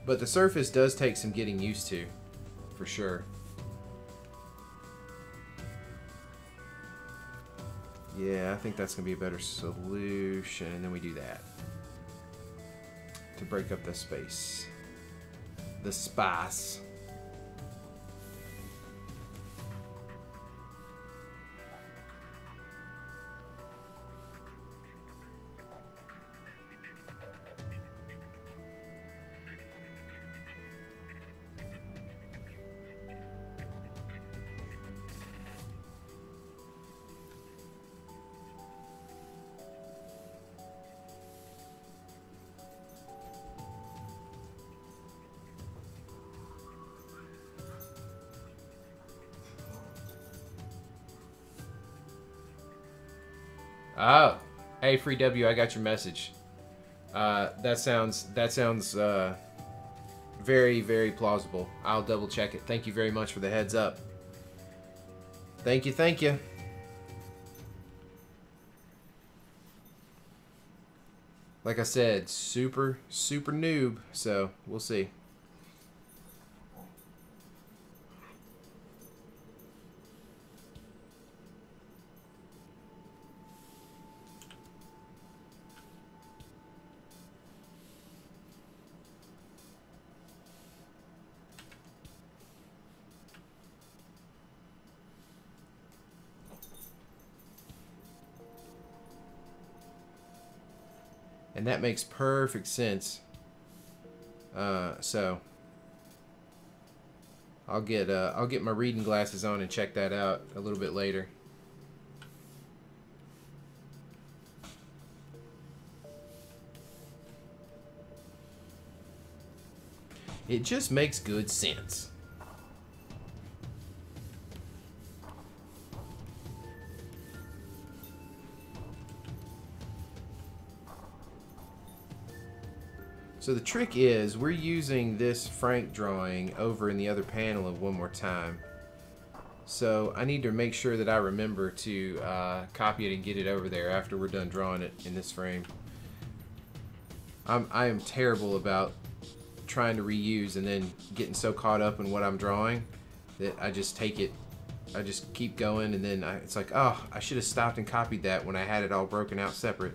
But the Surface does take some getting used to, for sure. Yeah, I think that's going to be a better solution. And then we do that. To break up the space. The spice. Oh, hey, Free W, I got your message. That sounds very, very plausible. I'll double check it. Thank you very much for the heads up. Thank you, thank you. Like I said, super noob, so we'll see. And that makes perfect sense. So I'll get my reading glasses on and check that out a little bit later. It just makes good sense. So the trick is we're using this Frank drawing over in the other panel of One More Time. So I need to make sure that I remember to copy it and get it over there after we're done drawing it in this frame. I am terrible about trying to reuse and then getting so caught up in what I'm drawing that I just take it, I just keep going, and then it's like, oh, I should have stopped and copied that when I had it all broken out separate.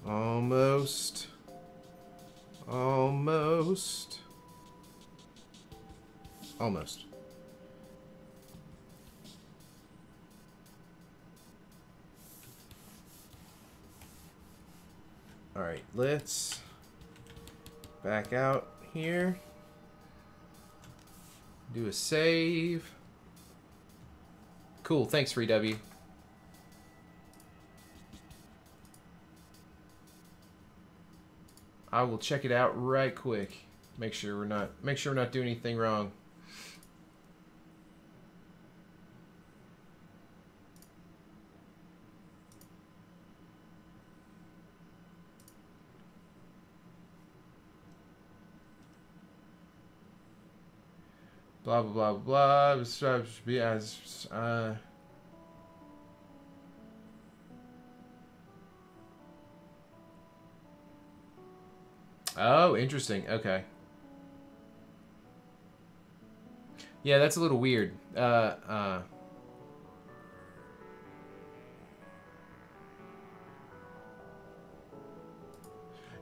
Almost. Almost. Almost. All right, let's back out here. Do a save. Cool, thanks, Free W. I will check it out right quick. Make sure we're not doing anything wrong. Blah, blah, blah, blah. Be as, Oh, interesting. Okay. Yeah, that's a little weird.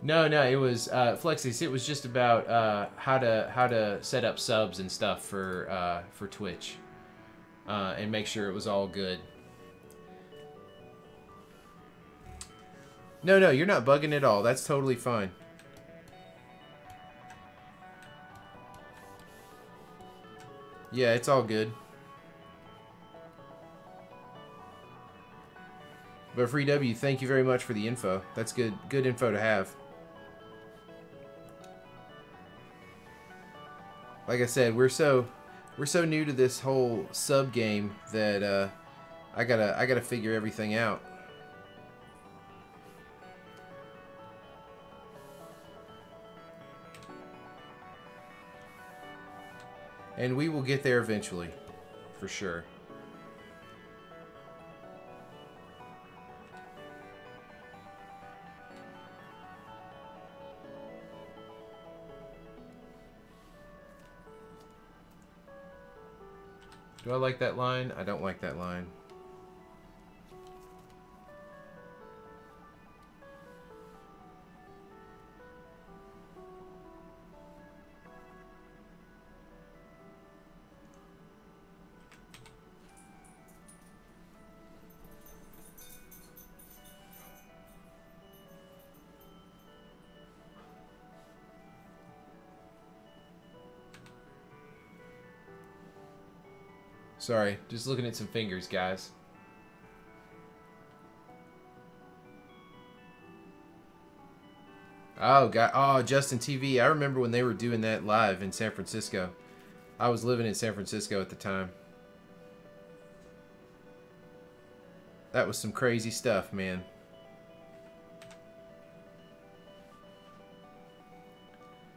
No, no, it was Flexis. It was just about how to set up subs and stuff for Twitch, and make sure it was all good. No, no, you're not bugging at all. That's totally fine. Yeah, it's all good. But Free W, thank you very much for the info. That's good info to have. Like I said, we're so new to this whole sub game that I gotta figure everything out. And we will get there eventually, for sure. Do I like that line? I don't like that line. Sorry, just looking at some fingers, guys. Oh, God. Oh, Justin TV. I remember when they were doing that live in San Francisco. I was living in San Francisco at the time. That was some crazy stuff, man.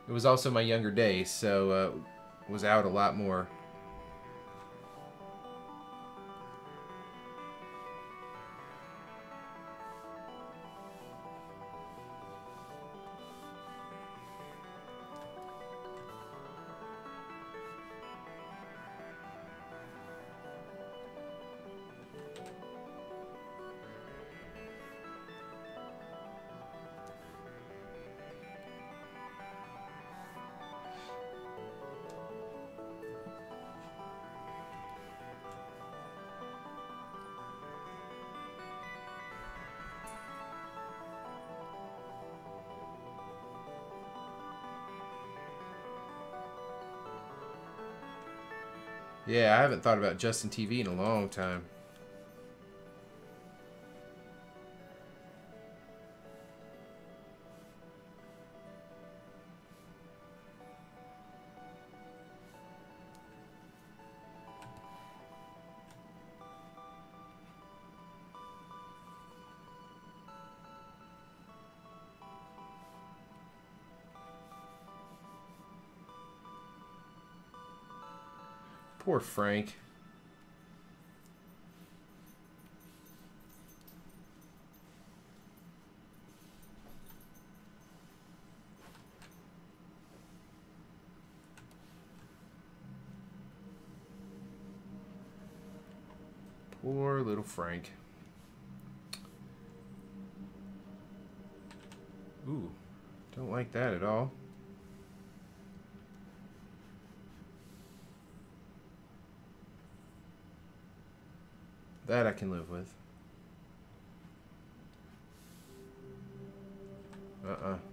It was also my younger days, so was out a lot more. Yeah, I haven't thought about Justin TV in a long time. Poor Frank. Poor little Frank. Ooh, don't like that at all. That I can live with.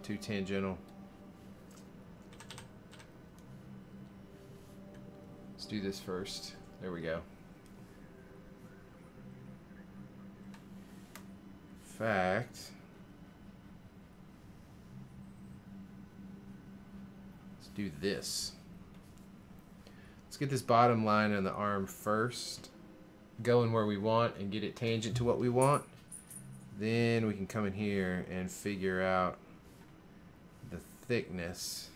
Too tangential. Let's do this first. There we go. Fact. Let's do this. Let's get this bottom line on the arm first, going where we want and get it tangent to what we want. Then we can come in here and figure out the thickness.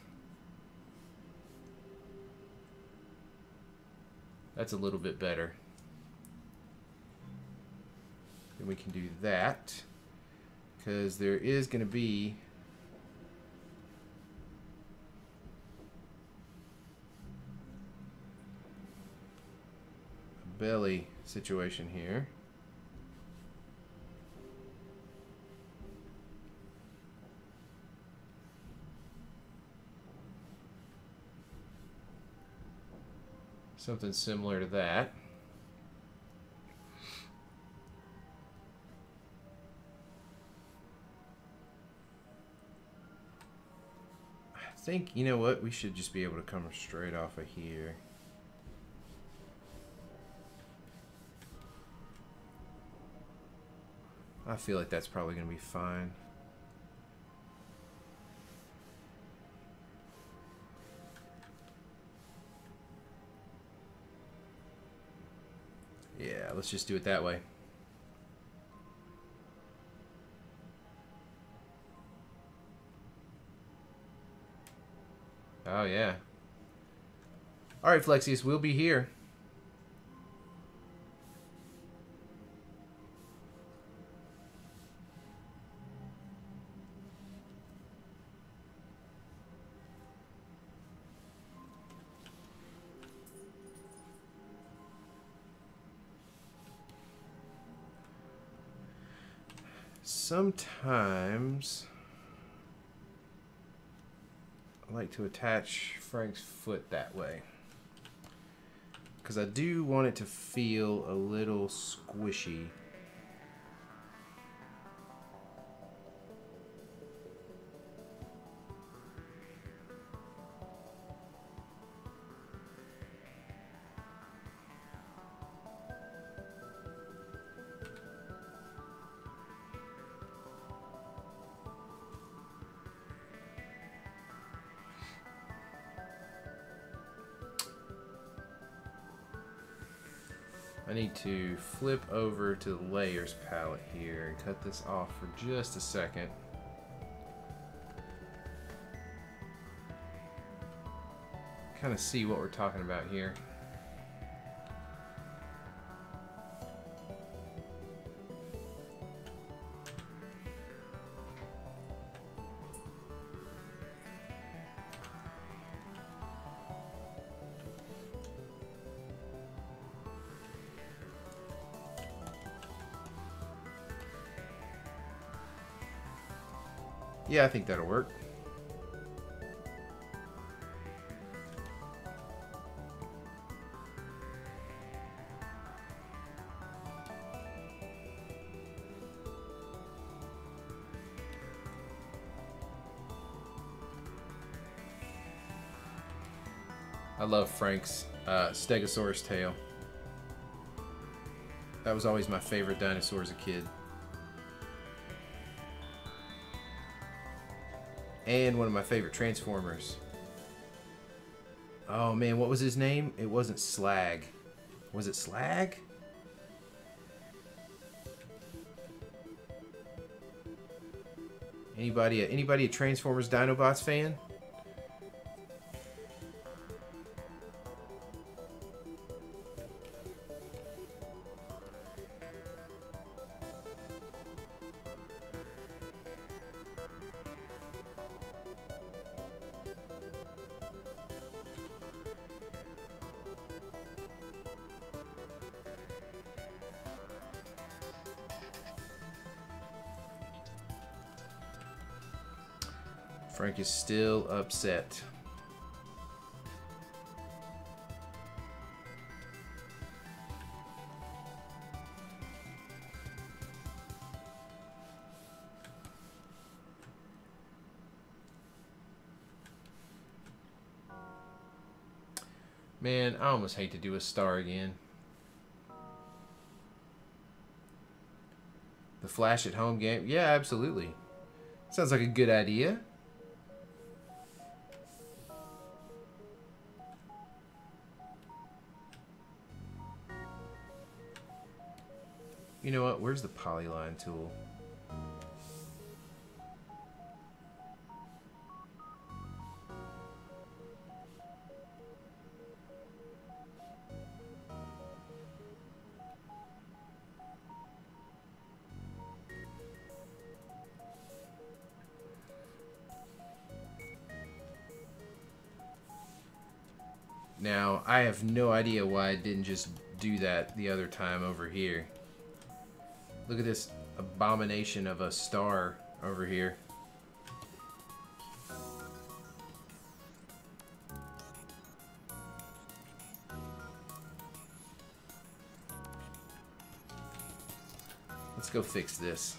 That's a little bit better. Then we can do that, because there is going to be a belly situation here. Something similar to that. I think, you know what, we should just be able to come straight off of here. I feel like that's probably going to be fine. Yeah, let's just do it that way. Oh, yeah. All right, Flexius, we'll be here. Sometimes I like to attach Frank's foot that way, because I do want it to feel a little squishy. I need to flip over to the layers palette here and cut this off for just a second. Kind of see what we're talking about here. Yeah, I think that'll work. I love Frank's Stegosaurus tail. That was always my favorite dinosaur as a kid. And one of my favorite Transformers. Oh man, what was his name? It wasn't Slag. Was it Slag? Anybody a Transformers Dinobots fan? Frank is still upset. Man, I almost hate to do a star again. The Flash at home game? Yeah, absolutely. Sounds like a good idea. You know what? Where's the polyline tool? Now, I have no idea why I didn't just do that the other time over here. Look at this abomination of a star over here. Let's go fix this.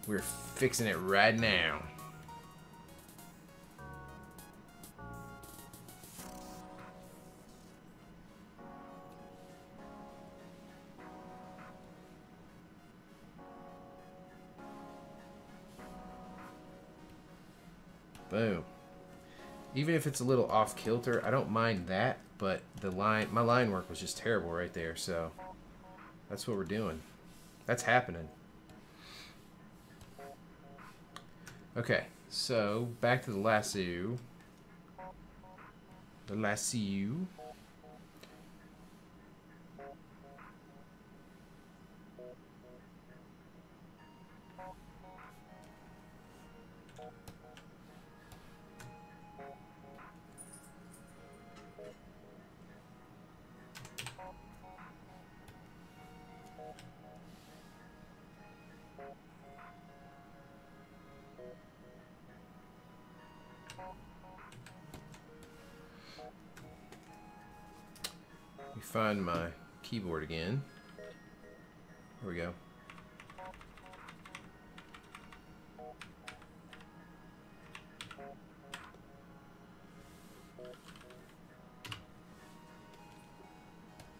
We're fixing it right now. Boom. Even if it's a little off kilter, I don't mind that, but my line work was just terrible right there, so that's what we're doing. That's happening. Okay, so back to the lasso. The lasso. Find my keyboard again. Here we go.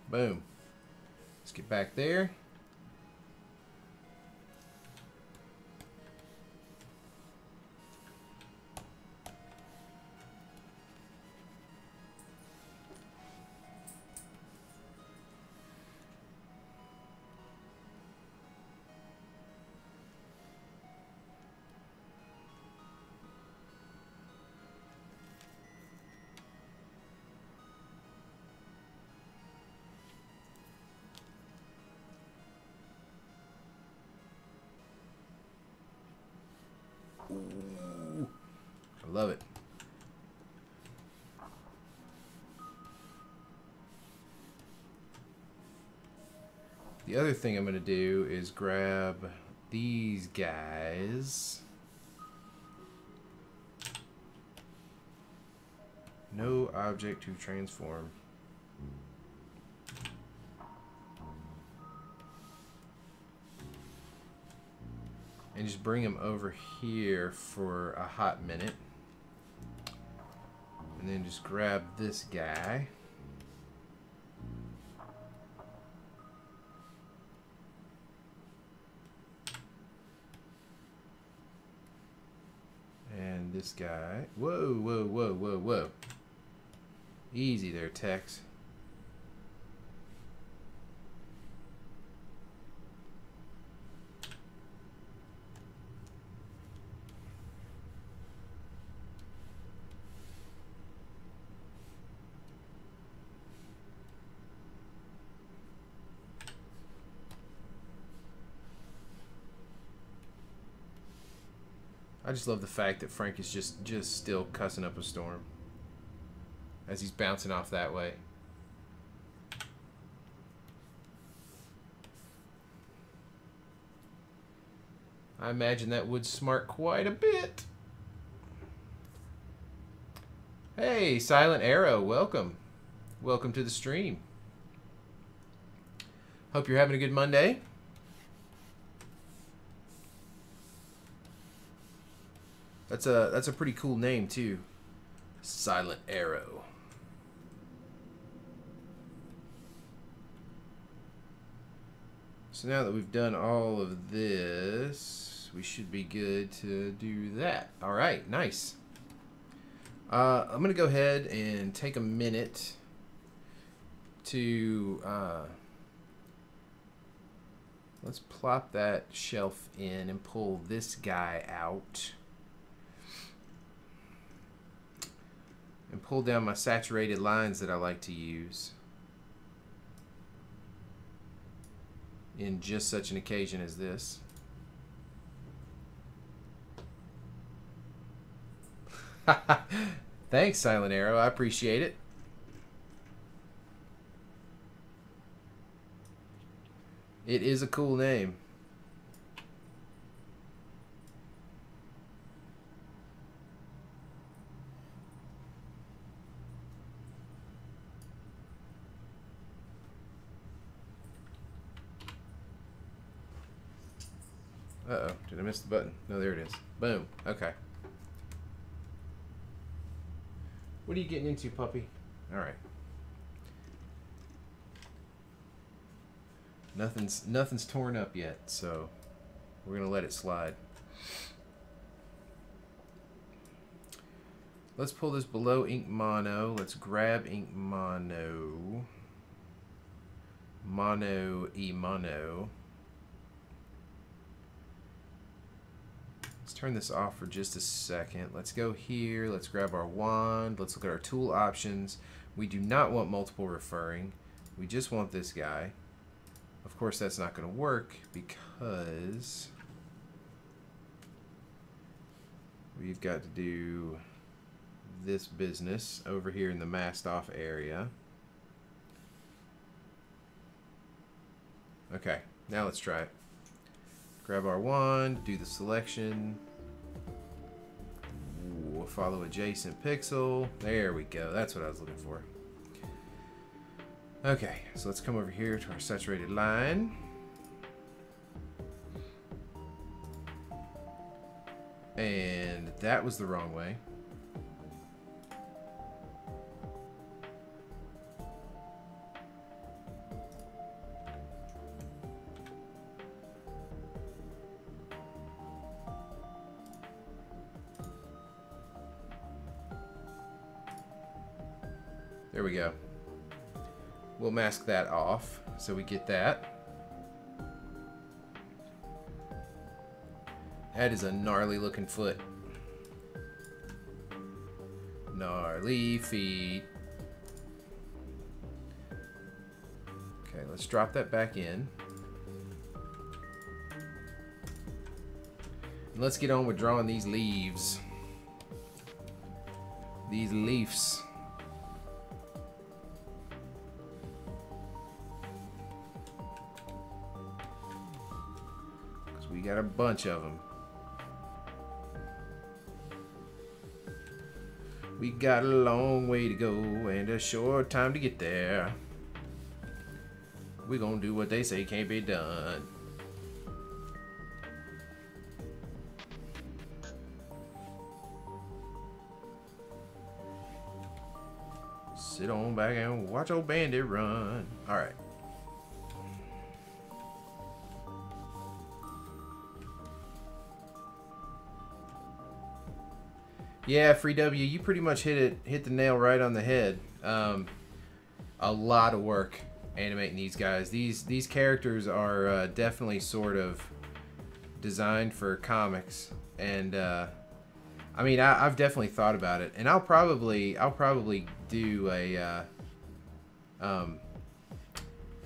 Boom. Let's get back there. Ooh, I love it. The other thing I'm going to do is grab these guys. No object to transform. And just bring them over here for a hot minute. And then just grab this guy. And this guy. Whoa, whoa, whoa, whoa, whoa. Easy there, Tex. I just love the fact that Frank is just still cussing up a storm as he's bouncing off that way. I imagine that would smart quite a bit. Hey, Silent Arrow, welcome. Welcome to the stream. Hope you're having a good Monday. That's a pretty cool name too. Silent Arrow. So now that we've done all of this, we should be good to do that. All right, nice. I'm gonna go ahead and take a minute to let's plop that shelf in and pull this guy out. And pull down my saturated lines that I like to use in just such an occasion as this. Thanks, Silent Arrow. I appreciate it. It is a cool name. Uh-oh, did I miss the button? No, there it is. Boom. Okay. What are you getting into, puppy? All right. Nothing's torn up yet, so we're gonna let it slide. Let's pull this below ink mono. Let's grab ink mono. Mono. Let's turn this off for just a second. Let's go here. Let's grab our wand. Let's look at our tool options. We do not want multiple referring. We just want this guy. Of course, that's not going to work because we've got to do this business over here in the masked off area. Okay, now let's try it. Grab our wand, do the selection. We'll follow adjacent pixel. There we go. That's what I was looking for. Okay, so let's come over here to our saturated line. And that was the wrong way. There we go. We'll mask that off so we get that. That is a gnarly looking foot. Gnarly feet. Okay, let's drop that back in. And let's get on with drawing these leaves. These leaves. We got a bunch of them. We got a long way to go and a short time to get there. We're gonna do what they say can't be done. Sit on back and watch old bandit run. All right. Yeah, Free W, you pretty much hit the nail right on the head. A lot of work animating these guys. These characters are definitely sort of designed for comics, and I mean I've definitely thought about it, and I'll probably do a an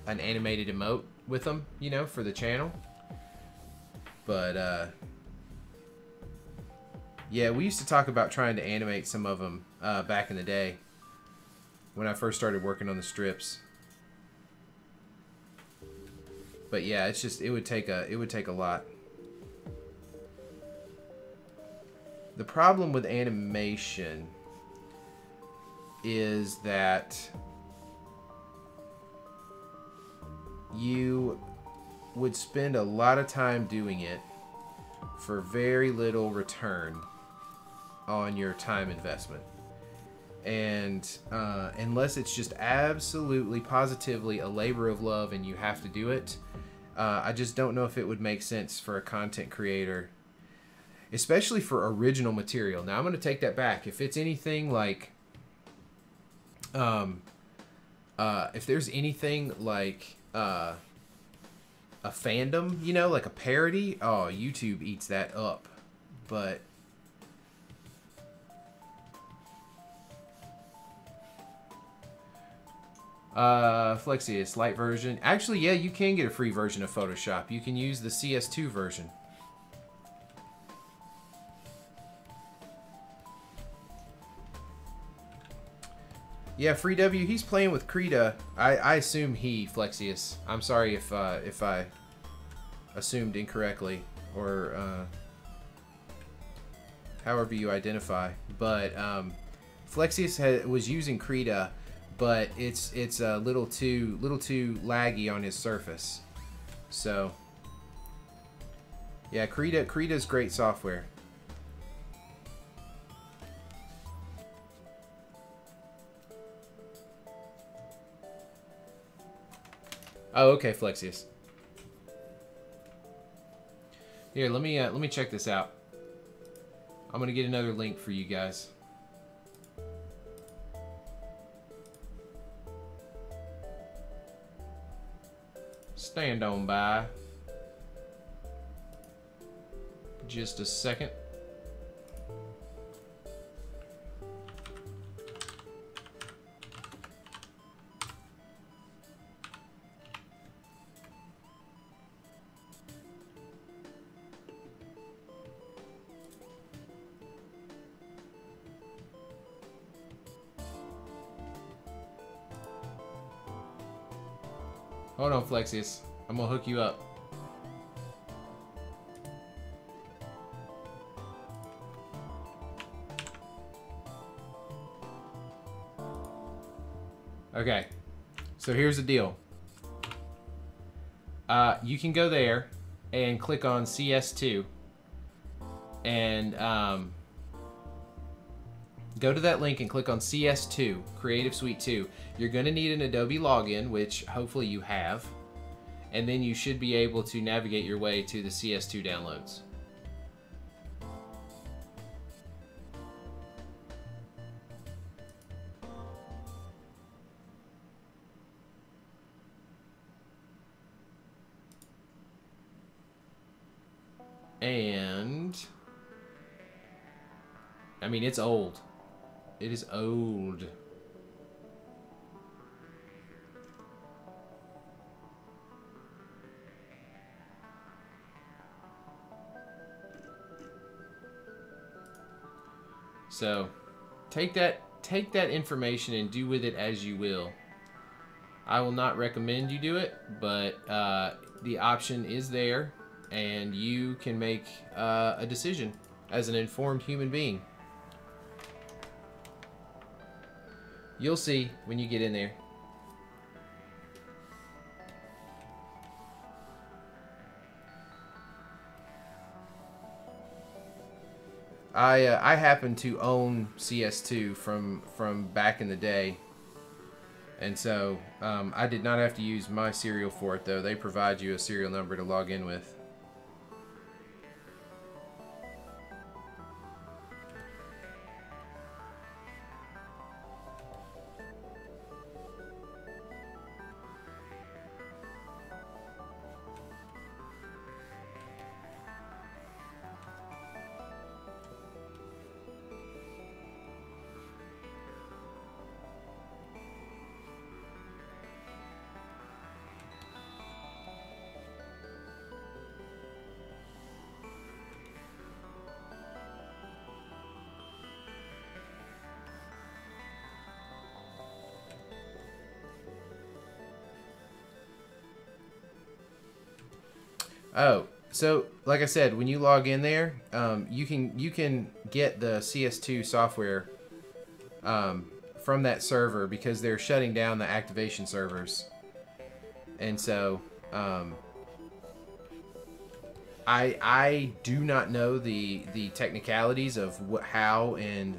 animated emote with them, you know, for the channel. But yeah, we used to talk about trying to animate some of them back in the day when I first started working on the strips. But yeah, it's just it would take a lot. The problem with animation is that you would spend a lot of time doing it for very little return on your time investment. And unless it's just absolutely positively a labor of love and you have to do it, I just don't know if it would make sense for a content creator, especially for original material. Now I'm going to take that back. If it's anything like if there's anything like a fandom, you know, like a parody, oh, YouTube eats that up. But Flexius, light version. Actually, yeah, you can get a free version of Photoshop. You can use the CS2 version. Yeah, Free W, he's playing with Krita. I assume he, Flexius. I'm sorry if I assumed incorrectly, or however you identify. But Flexius was using Krita, but it's a little too laggy on his surface. So yeah, Krita's great software. Oh, okay, Flexius. Here, let me check this out. I'm gonna get another link for you guys. Stand on by. Just a second. Hold on, Flexius. I'm gonna hook you up. Okay, so here's the deal. You can go there and click on CS2 and go to that link and click on CS2, Creative Suite 2. You're going to need an Adobe login, which hopefully you have, and then you should be able to navigate your way to the CS2 downloads. And I mean, it's old. It is old. So take that information and do with it as you will. I will not recommend you do it, but the option is there, and you can make a decision as an informed human being. You'll see when you get in there. I happen to own CS2 from back in the day, and so I did not have to use my serial for it, though. They provide you a serial number to log in with. Oh, so like I said, when you log in there, you can get the CS2 software from that server, because they're shutting down the activation servers, and so I do not know the technicalities of how and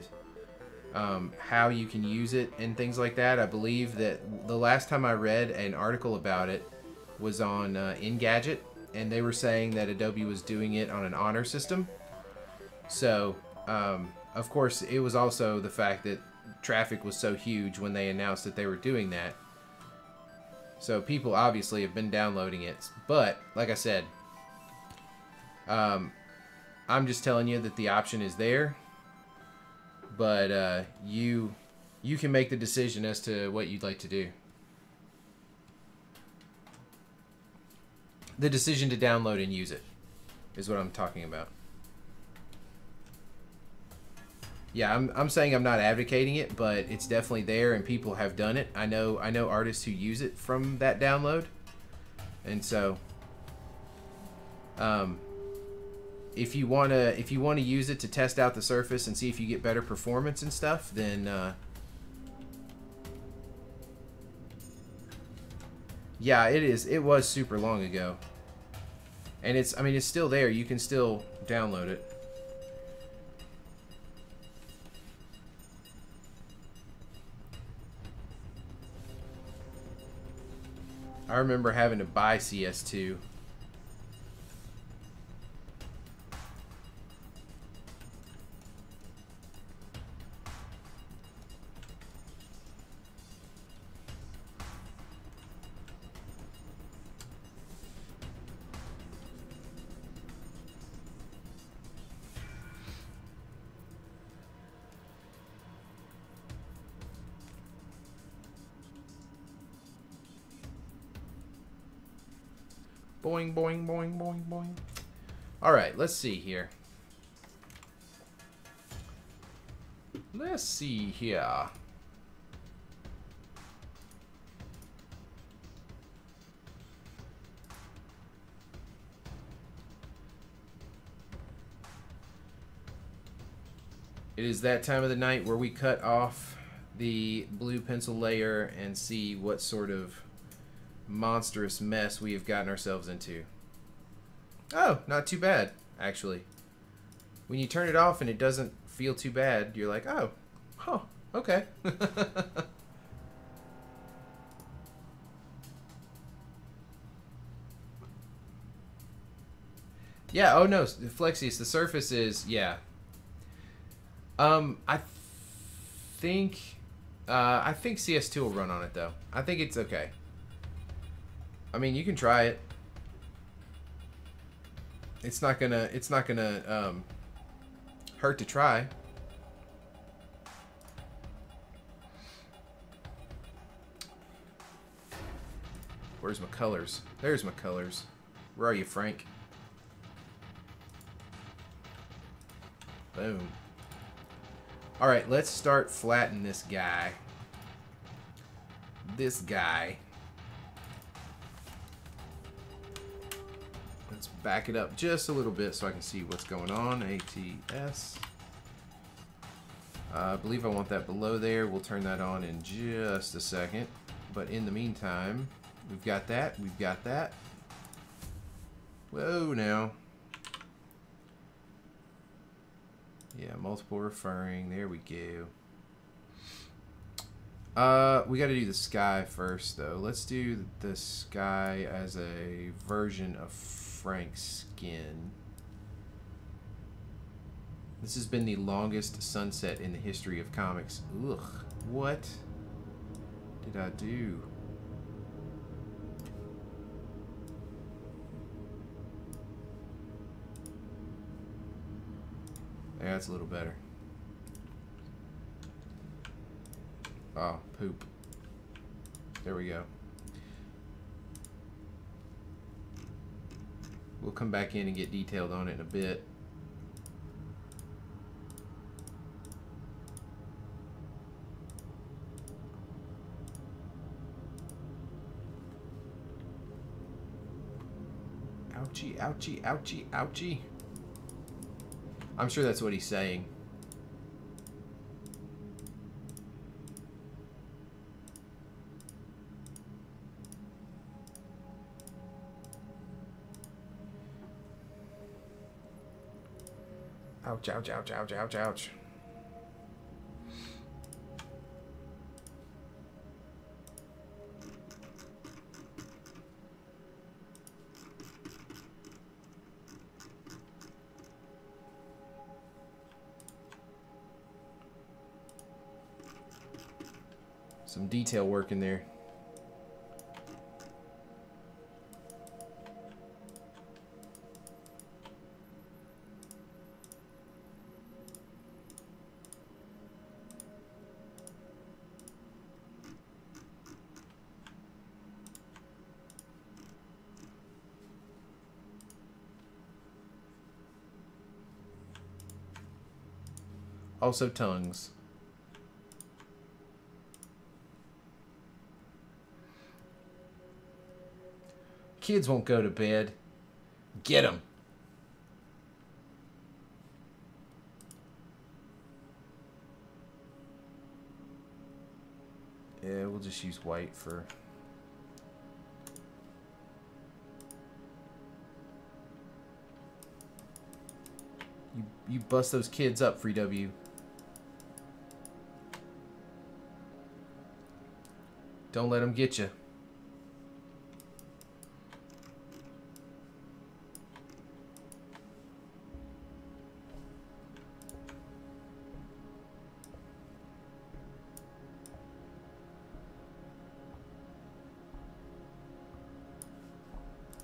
how you can use it and things like that. I believe that the last time I read an article about it was on Engadget, and they were saying that Adobe was doing it on an honor system. So, of course, it was also the fact that traffic was so huge when they announced that they were doing that. So people obviously have been downloading it. But, like I said, I'm just telling you that the option is there. But you can make the decision as to what you'd like to do. The decision to download and use it is what I'm talking about. Yeah, I'm saying I'm not advocating it, but it's definitely there and people have done it. I know artists who use it from that download. And so if you want to use it to test out the surface and see if you get better performance and stuff, then yeah, it was super long ago. And it's still there. You can still download it. I remember having to buy CS2. Boing, boing, boing, boing, boing. All right, let's see here. Let's see here. It is that time of the night where we cut off the blue pencil layer and see what sort of monstrous mess we have gotten ourselves into. Oh, not too bad, actually. When you turn it off and it doesn't feel too bad, you're like, oh, huh, okay. Yeah, oh no, Flexius, the surface is, yeah. I think CS2 will run on it though. I think it's okay. I mean, you can try it. It's not gonna hurt to try. Where's my colors? There's my colors. Where are you, Frank? Boom. Alright, let's start flattening this guy. This guy. Let's back it up just a little bit so I can see what's going on. ATS. I believe I want that below there. We'll turn that on in just a second. But in the meantime, we've got that. We've got that. Whoa, now. Yeah, multiple referring. There we go. We got to do the sky first, though. Let's do the sky as a version of Frank's skin. This has been the longest sunset in the history of comics. Ugh. What did I do? Yeah, that's a little better. Oh, poop. There we go. We'll come back in and get detailed on it in a bit. Ouchie, ouchie, ouchie, ouchie. I'm sure that's what he's saying. Ouch, ouch, ouch, ouch, ouch, ouch. Some detail work in there. Also tongues. Kids won't go to bed. Get them. Yeah, we'll just use white for... You bust those kids up, Free W. Don't let them get you.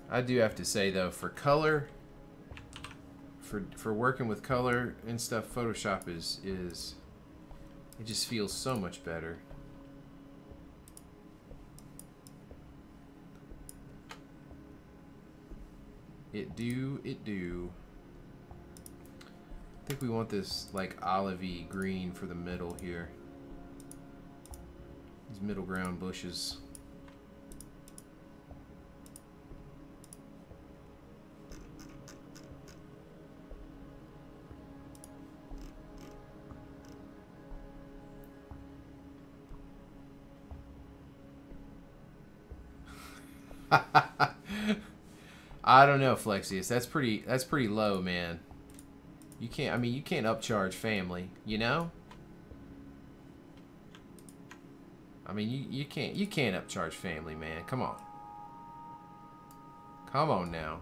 I do have to say though, for color, for working with color and stuff, Photoshop is it just feels so much better. It do. I think we want this like olivey green for the middle here. These middle ground bushes. I don't know, Flexius. That's pretty low, man. You can't, I mean, you can't upcharge family, you know? I mean, you can't upcharge family, man. Come on. Come on now.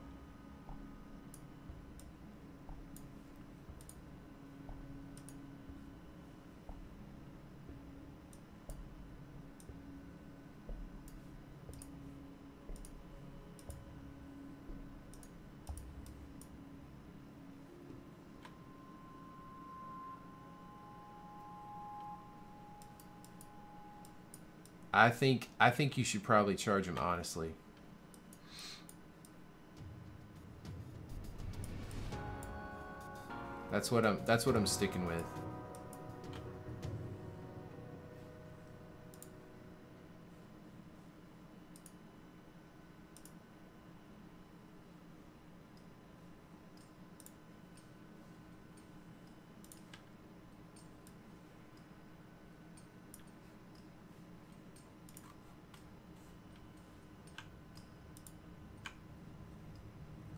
I think you should probably charge him honestly. That's what I'm sticking with.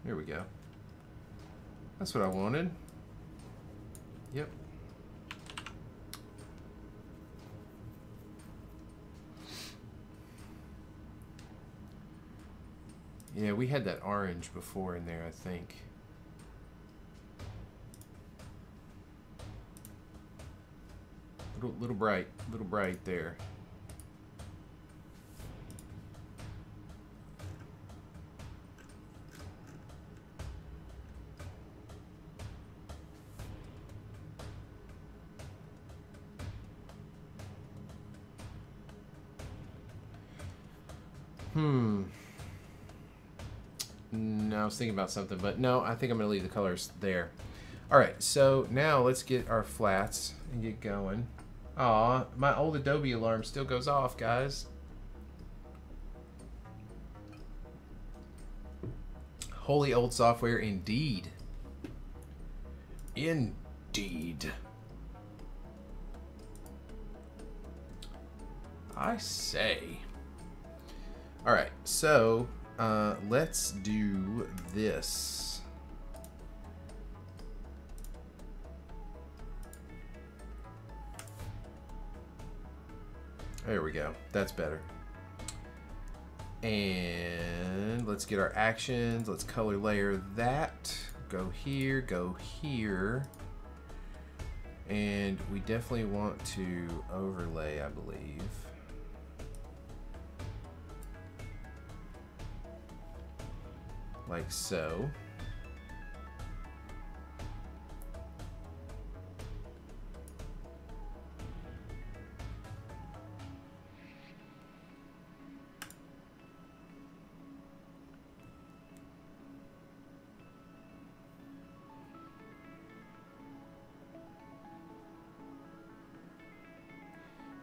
There we go. That's what I wanted. Yep. Yeah, we had that orange before in there, I think. Little bright there. No, I was thinking about something, but no, I think I'm going to leave the colors there. Alright, so now let's get our flats and get going. Aw, my old Adobe alarm still goes off, guys. Holy old software indeed. Indeed. I say. Alright, so let's do this. There we go. That's better. And let's get our actions. Let's color layer that. Go here, go here. And we definitely want to overlay, I believe. Like so.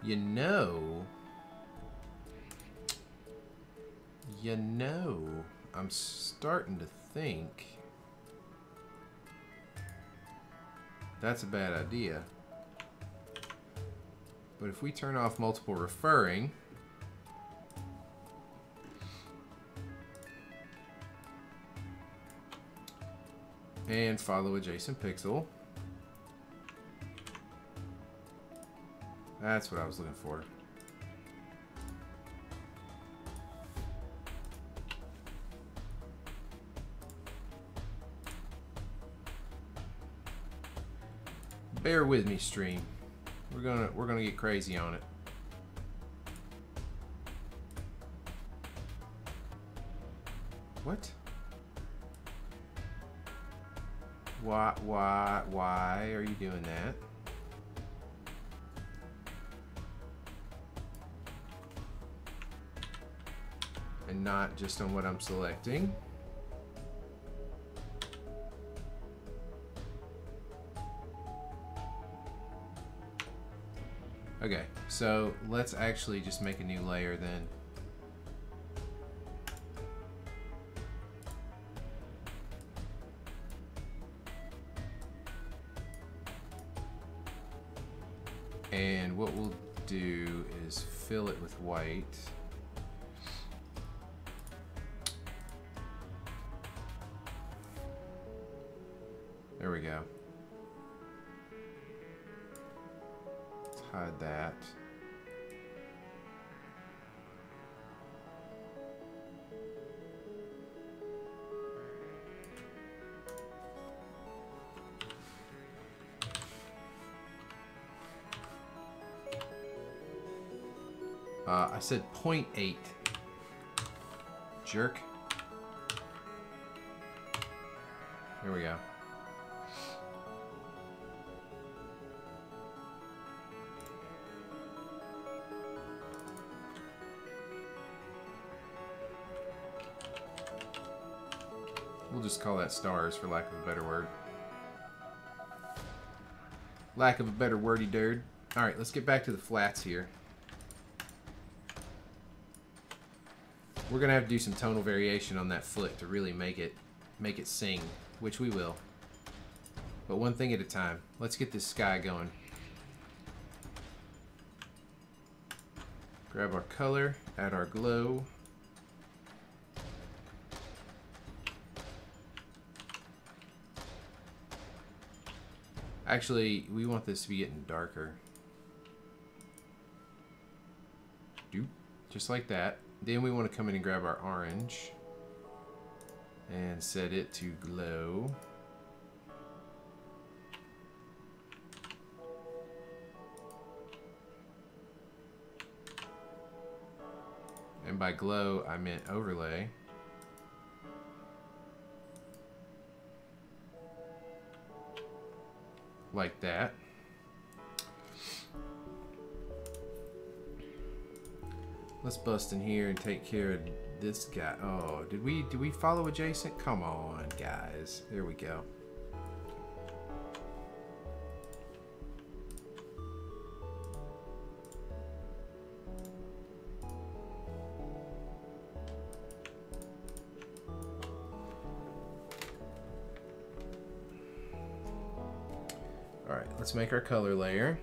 You know, I'm starting to think that's a bad idea. But if we turn off multiple referring, and follow adjacent pixel, that's what I was looking for. Bear with me, stream. We're gonna get crazy on it. What? Why are you doing that? And not just on what I'm selecting. Okay, so let's actually just make a new layer then. And what we'll do is fill it with white. There we go. Let's hide that. I said 0.8. Jerk. Here we go. We'll just call that stars for lack of a better word. Lack of a better wordy dirt. Alright, let's get back to the flats here. We're gonna have to do some tonal variation on that foot to really make it sing, which we will. But one thing at a time. Let's get this sky going. Grab our color, add our glow. Actually, we want this to be getting darker. Doop. Just like that. Then we want to come in and grab our orange and set it to glow. And by glow, I meant overlay. Like that. Let's bust in here and take care of this guy. Oh, did we follow adjacent? Come on, guys. There we go. All right, let's make our color layer.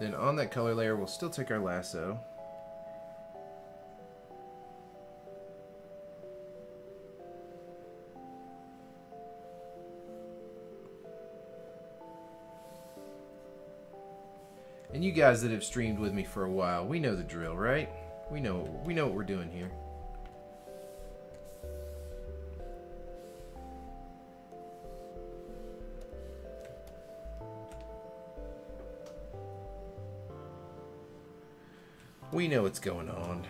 Then on that color layer, we'll still take our lasso. And you guys that have streamed with me for a while, we know the drill, right? We know what we're doing here. We know what's going on.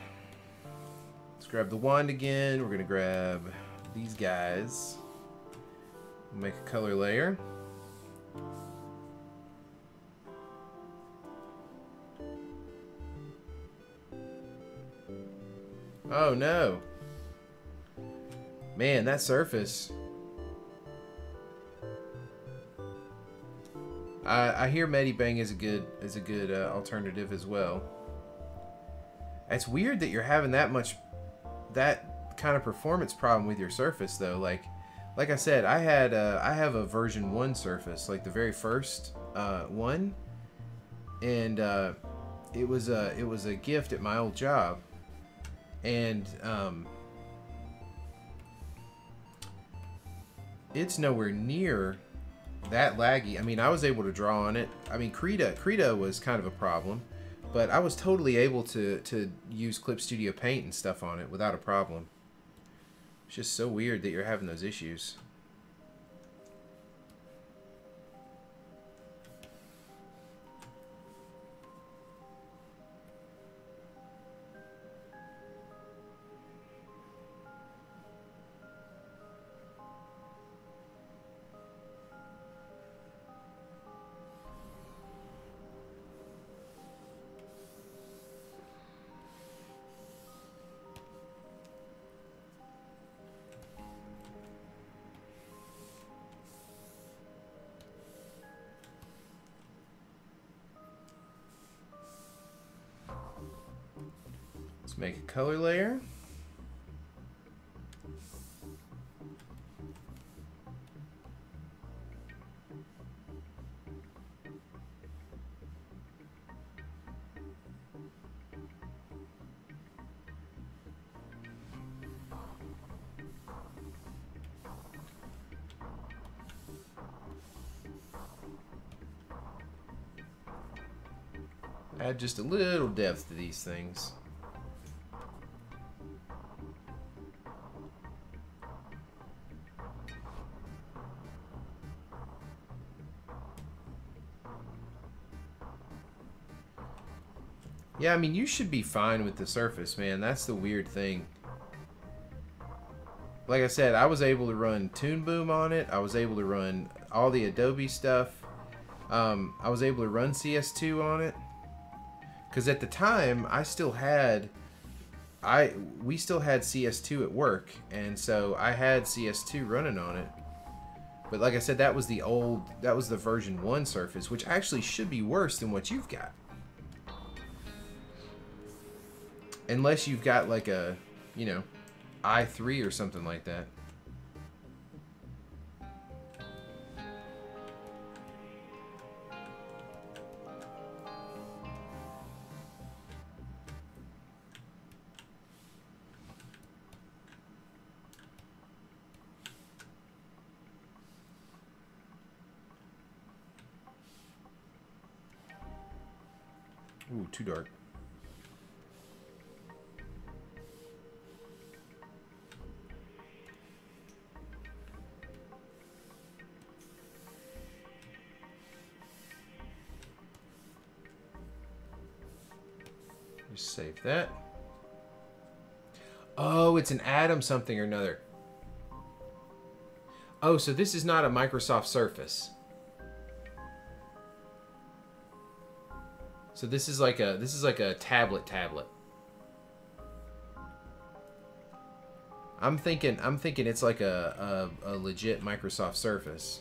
Let's grab the wand again. We're gonna grab these guys. Make a color layer. Oh no. Man, that surface. I hear Medibang is a good alternative as well. It's weird that you're having that kind of performance problem with your Surface though. Like I said, I have a version 1 Surface, like the very first one, and it was a gift at my old job, and it's nowhere near that laggy. I mean, I was able to draw on it. I mean, Krita was kind of a problem, but I was totally able to use clipstudiopaint and stuff on it without a problem. It's just so weird that you're having those issues. Make a color layer. Add just a little depth to these things. Yeah, I mean, you should be fine with the Surface, man. That's the weird thing. Like I said, I was able to run Toon Boom on it. I was able to run all the Adobe stuff. I was able to run CS2 on it. Because at the time, we still had CS2 at work. And so I had CS2 running on it. But like I said, that was the version 1 Surface, which actually should be worse than what you've got. Unless you've got like a, you know, i3 or something like that. Ooh, too dark. Just save that. Oh, it's an Atom something or another. Oh, so this is not a Microsoft Surface. So this is like a tablet. I'm thinking it's like a legit Microsoft Surface.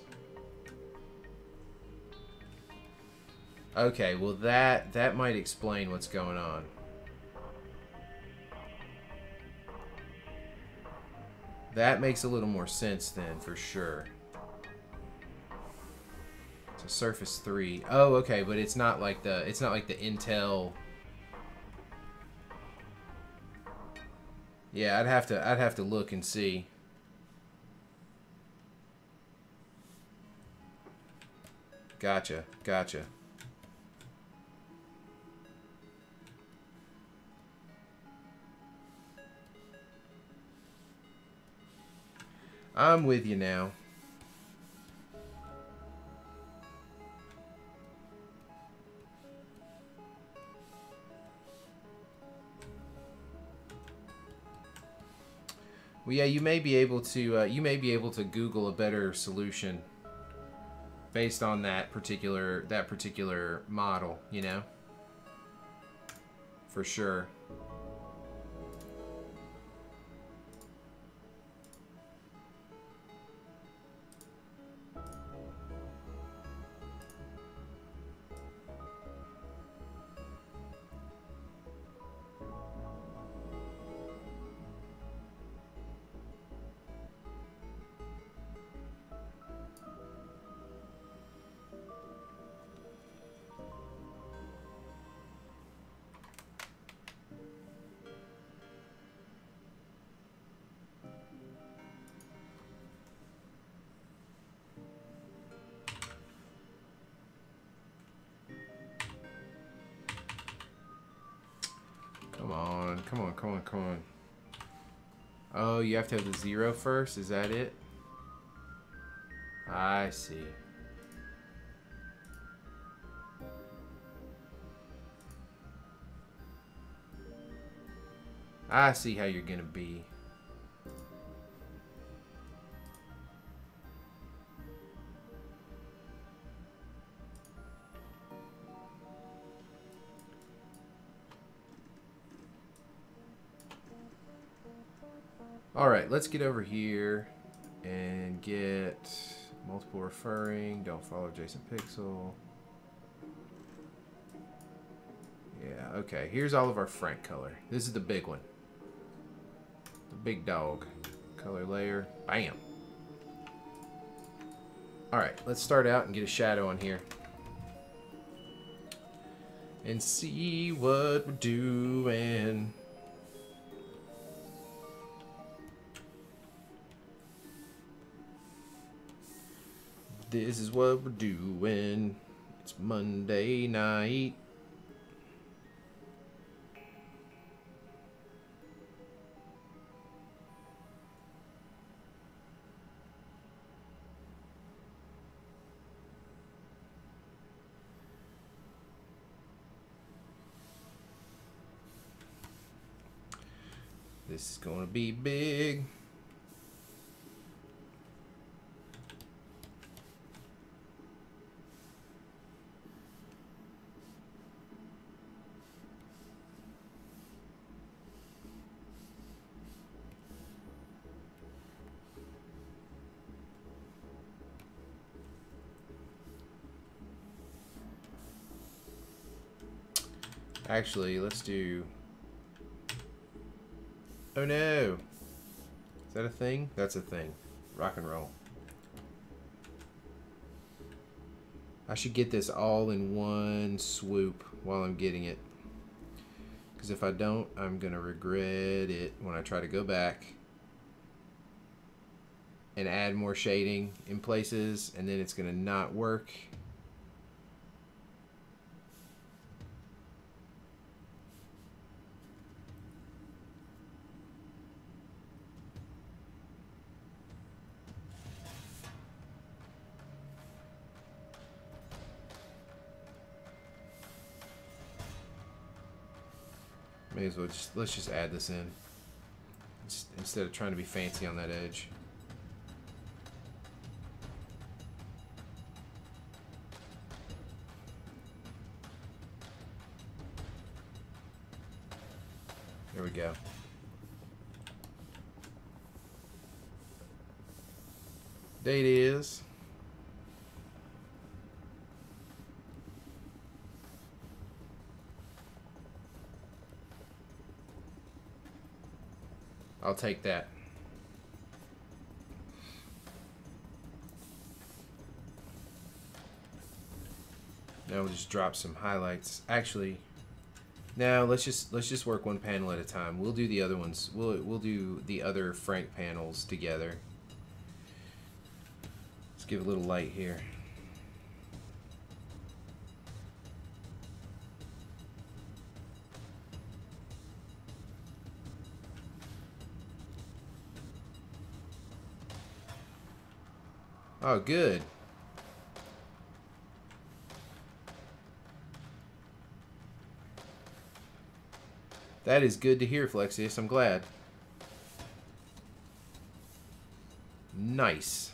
Okay, well that might explain what's going on. That makes a little more sense then, for sure. So Surface 3. Oh, okay, but it's not like the Intel. Yeah, I'd have to look and see. Gotcha. I'm with you now. Well, yeah, you may be able to Google a better solution based on that particular model, you know, for sure. Come on, come on, come on. Oh, you have to have the 0 first? Is that it? I see. I see how you're gonna be. Alright, let's get over here and get multiple referring. Don't follow Jason Pixel. Yeah, okay. Here's all of our Frank color. This is the big one. The big dog. Color layer. Bam. Alright, let's start out and get a shadow on here. And see what we're doing. This is what we're doing. It's Monday night. This is going to be big. Actually, let's do... Oh no! Is that a thing? That's a thing. Rock and roll. I should get this all in one swoop while I'm getting it. Because if I don't, I'm going to regret it when I try to go back and add more shading in places, and then it's going to not work. May as well let's just add this in instead of trying to be fancy on that edge. There we go. There it is. I'll take that. Now we'll just drop some highlights. Actually, now let's just work one panel at a time. We'll do the other ones. We'll do the other Frank panels together. Let's give a little light here. Oh, good. That is good to hear, Flexius. I'm glad. Nice.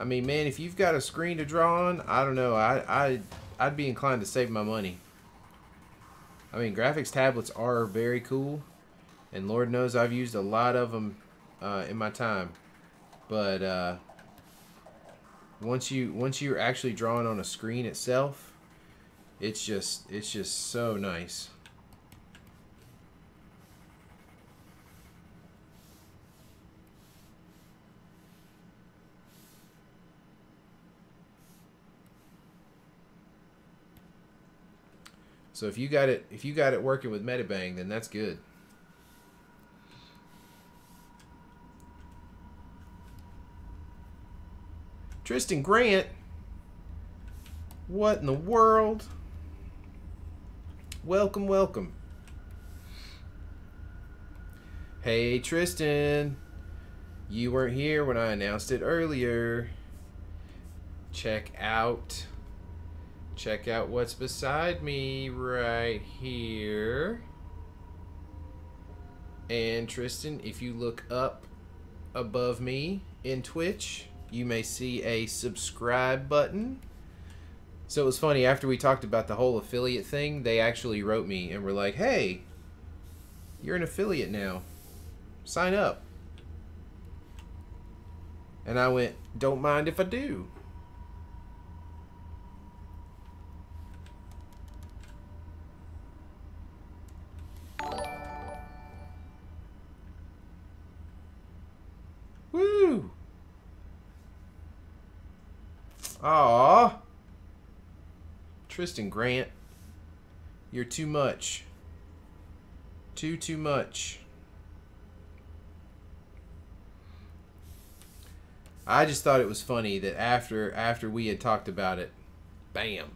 I mean, man, if you've got a screen to draw on, I don't know. I'd be inclined to save my money. I mean, graphics tablets are very cool, and Lord knows I've used a lot of them in my time. But once you're actually drawing on a screen itself, it's just so nice. So if you got it working with Metabang, then that's good. Tristan Grant? What in the world? Welcome, welcome. Hey Tristan, you weren't here when I announced it earlier. Check out what's beside me right here. And Tristan, if you look up above me in Twitch, you may see a subscribe button. So it was funny, after we talked about the whole affiliate thing, they actually wrote me and were like, hey, you're an affiliate now. Sign up. And I went, don't mind if I do. Woo! Aww. Tristan Grant, you're too much. Too much. I just thought it was funny that after we had talked about it, bam.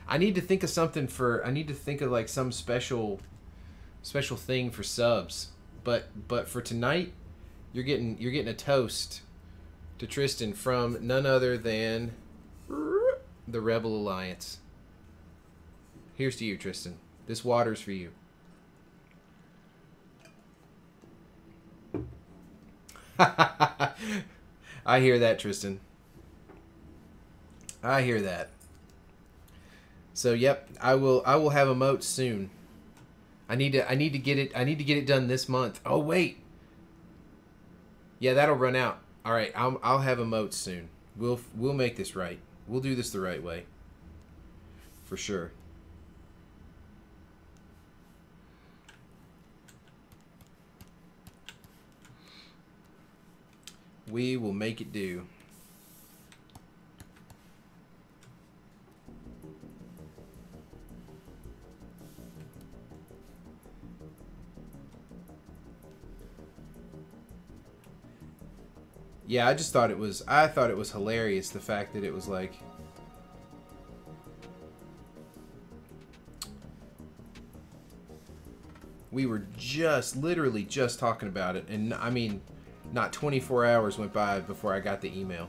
I need to think of something for, I need to think of like some special thing for subs. But for tonight, you're getting a toast to Tristan from none other than the Rebel Alliance. Here's to you, Tristan. This water's for you. I hear that, Tristan. I hear that. So yep, I will have emotes soon. I need to get it done this month. Oh wait. Yeah, that'll run out. All right, I'll have emotes soon. We'll make this right. We'll do this the right way. For sure. We will make it do. Yeah, I thought it was hilarious, the fact that it was like, we were literally just talking about it, and I mean, not 24 hours went by before I got the email.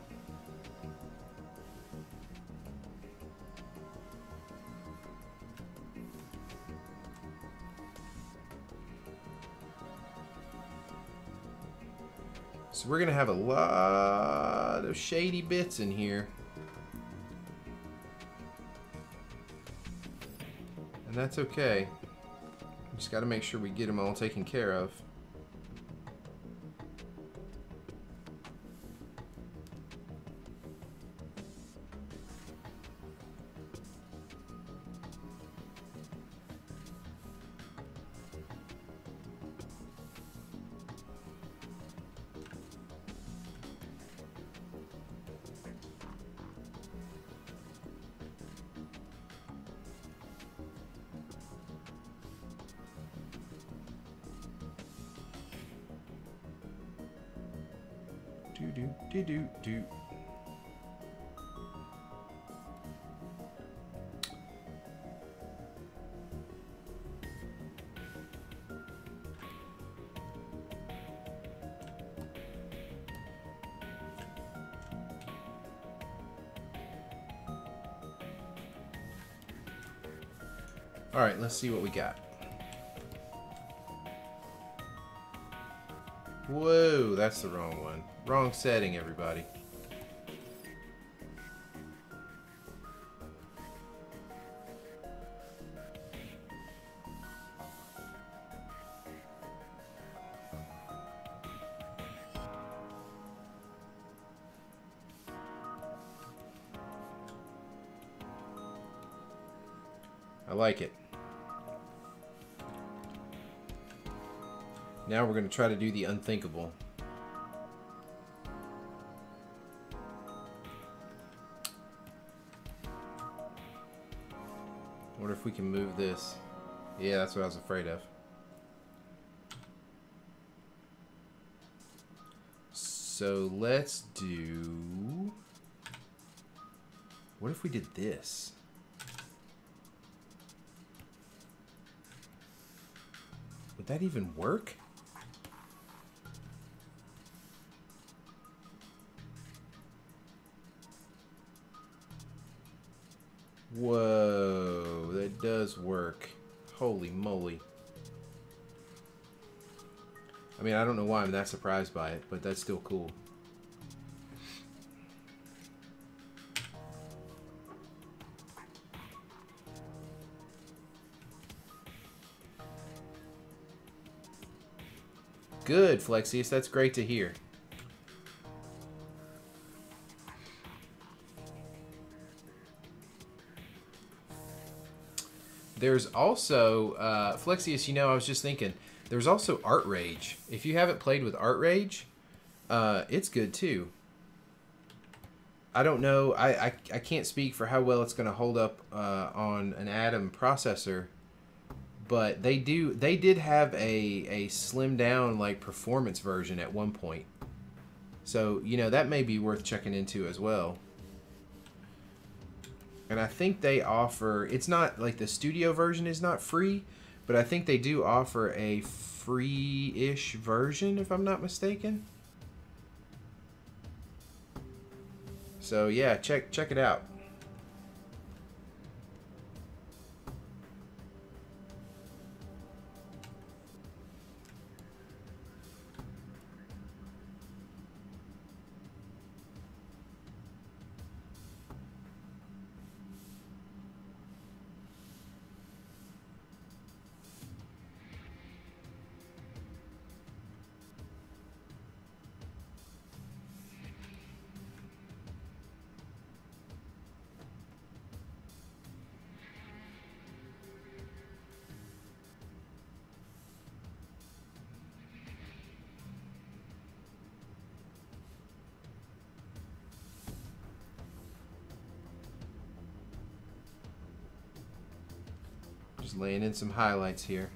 So we're gonna have a lot of shady bits in here. And that's okay. We just gotta make sure we get them all taken care of. Do. All right, let's see what we got. Whoa, that's the wrong one. Wrong setting, everybody. I like it. Now we're going to try to do the unthinkable. Wonder if we can move this. Yeah, that's what I was afraid of. So let's do... What if we did this? Would that even work? Whoa, that does work. Holy moly. I mean, I don't know why I'm that surprised by it, but that's still cool. Good, Flexius. That's great to hear. There's also, Flexius, you know, I was just thinking, there's also Art Rage. If you haven't played with Art Rage, it's good too. I don't know, I can't speak for how well it's going to hold up on an Atom processor, but they did have a slimmed down like performance version at one point. So, you know, that may be worth checking into as well. And I think they offer, it's not like the studio version is not free, but I think they do offer a free-ish version if I'm not mistaken. So yeah, check it out. Just laying in some highlights here.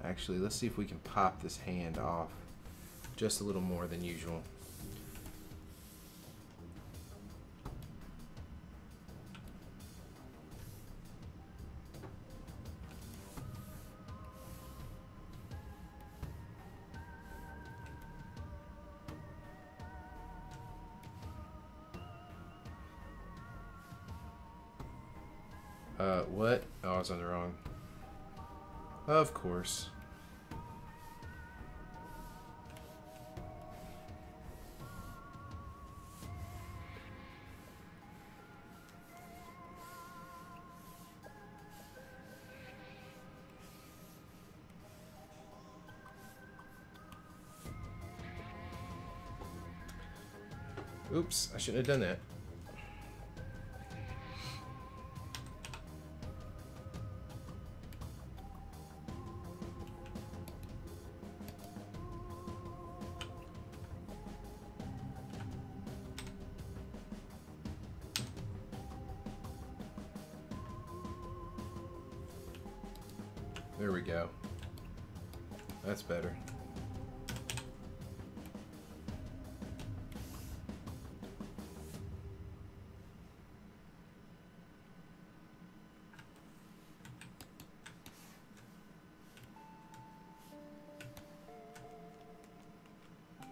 Actually, let's see if we can pop this hand off just a little more than usual. What? Oh, I was on the wrong. Of course. Oops, I shouldn't have done that. There we go. That's better.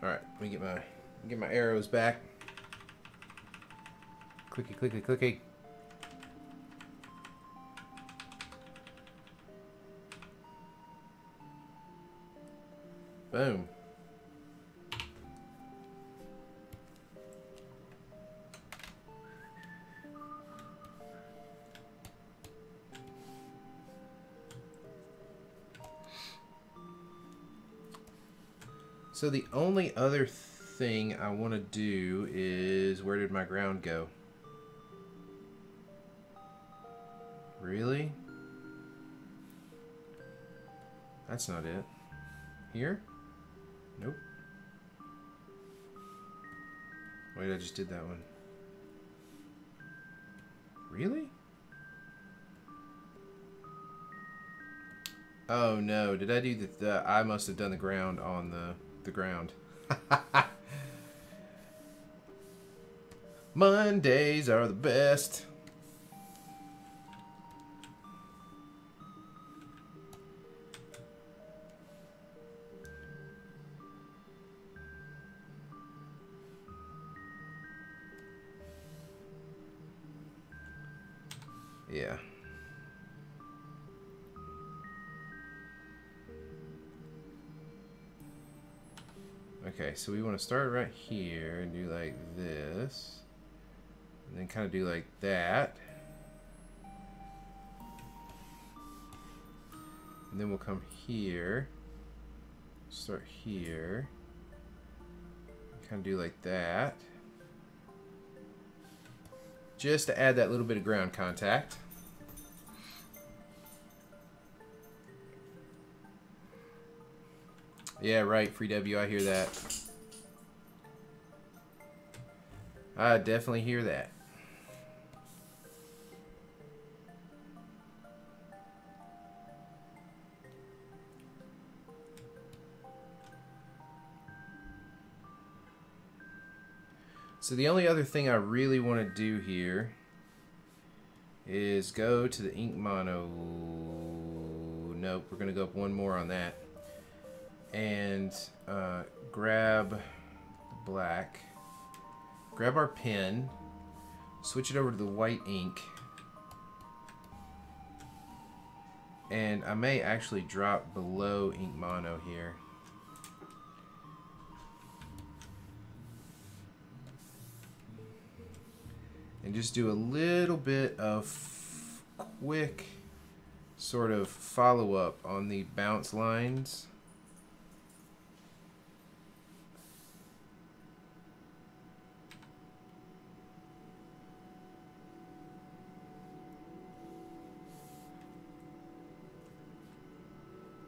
All right, let me get my arrows back. Clicky, clicky, clicky. Boom. So the only other thing I want to do is, where did my ground go? Really? That's not it. Here? Nope. Wait, I just did that one. Really? Oh no, did I do the I must have done the ground on the ground. Mondays are the best. Yeah. Okay, so we want to start right here and do like this. And then kind of do like that. And then we'll come here. Start here. Kind of do like that. Just to add that little bit of ground contact. Yeah, right, Free W, I hear that. I definitely hear that. So the only other thing I really want to do here is go to the ink mono. Nope, we're going to go up one more on that. And grab the black, grab our pen, switch it over to the white ink, and I may actually drop below ink mono here. And just do a little bit of quick sort of follow-up on the bounce lines.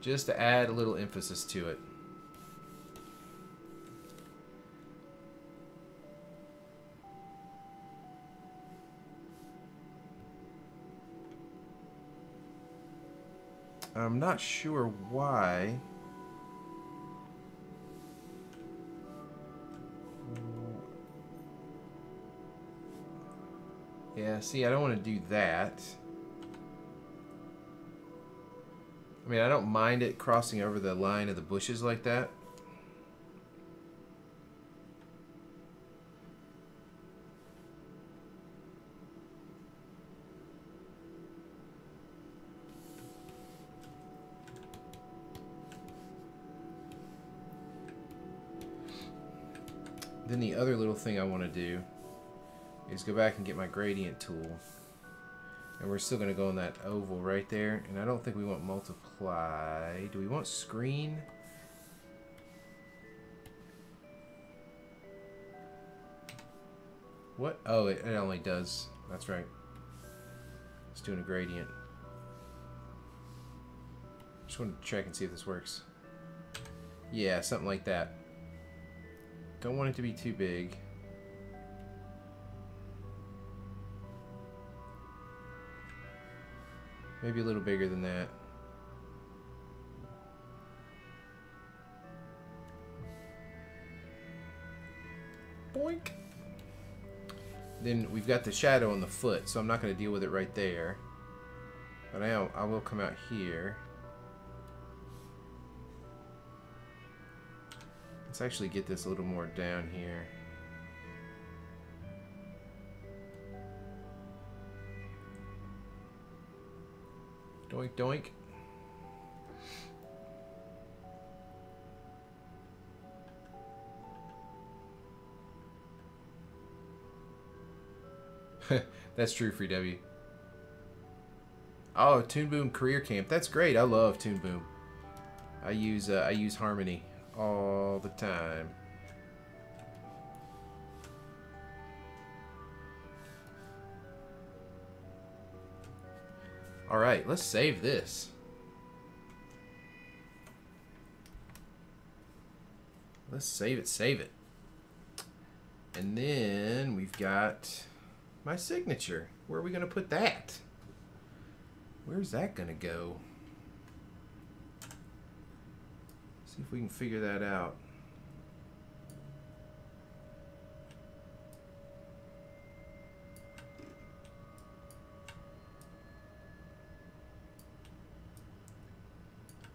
Just to add a little emphasis to it. I'm not sure why. Yeah, see, I don't want to do that. I mean, I don't mind it crossing over the line of the bushes like that. Then the other little thing I want to do is go back and get my gradient tool. And we're still going to go on that oval right there. And I don't think we want multiply. Do we want screen? What? Oh, it only does. That's right. It's doing a gradient. Just wanted to check and see if this works. Yeah, something like that. Don't want it to be too big. Maybe a little bigger than that. Boink. Then we've got the shadow on the foot, so I'm not going to deal with it right there. But I will come out here. Let's actually get this a little more down here. Doink, doink. That's true, Free W. Oh, Toon Boom Career Camp. That's great. I love Toon Boom. I use Harmony all the time. All right, let's save this. Let's save it. And then we've got my signature. Where are we going to put that? Where's that going to go? See if we can figure that out.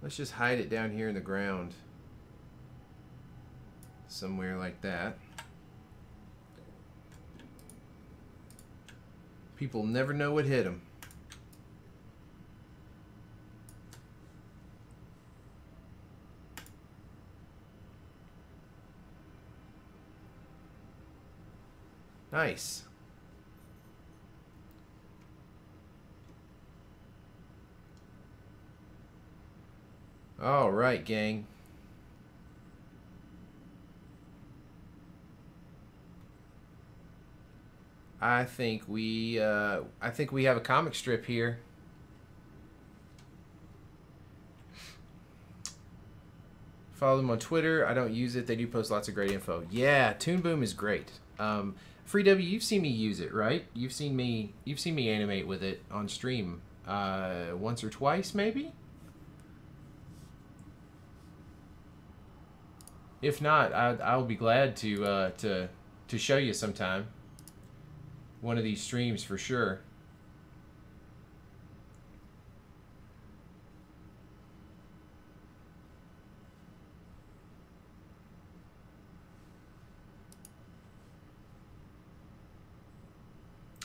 Let's just hide it down here in the ground. Somewhere like that. People never know what hit them. Nice. All right, gang. I think we have a comic strip here. Follow them on Twitter. I don't use it. They do post lots of great info. Yeah, Toon Boom is great. Free W, you've seen me use it, right? You've seen me animate with it on stream once or twice, maybe. If not, I'll be glad to show you sometime. One of these streams for sure.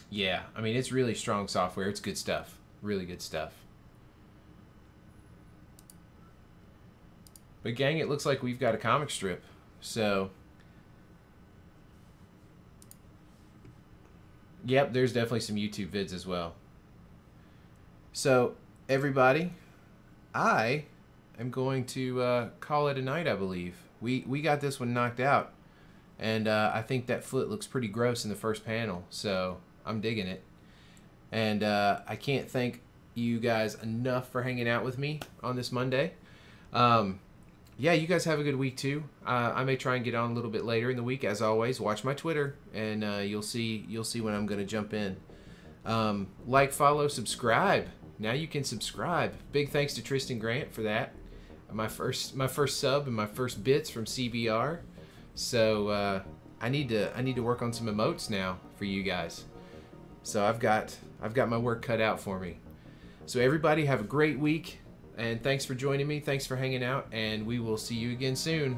Yeah, I mean, it's really strong software. It's good stuff. Really good stuff. But gang, it looks like we've got a comic strip. So, yep, there's definitely some YouTube vids as well. So, everybody, I am going to call it a night, I believe. We got this one knocked out. And I think that foot looks pretty gross in the first panel. So, I'm digging it. And I can't thank you guys enough for hanging out with me on this Monday. Yeah, you guys have a good week too. I may try and get on a little bit later in the week. As always, watch my Twitter, and you'll see when I'm going to jump in. Like, follow, subscribe. Now you can subscribe. Big thanks to Tristan Grant for that. My first sub and my first bits from CBR. So I need to work on some emotes now for you guys. So I've got my work cut out for me. So everybody have a great week. And thanks for joining me. Thanks for hanging out. And we will see you again soon.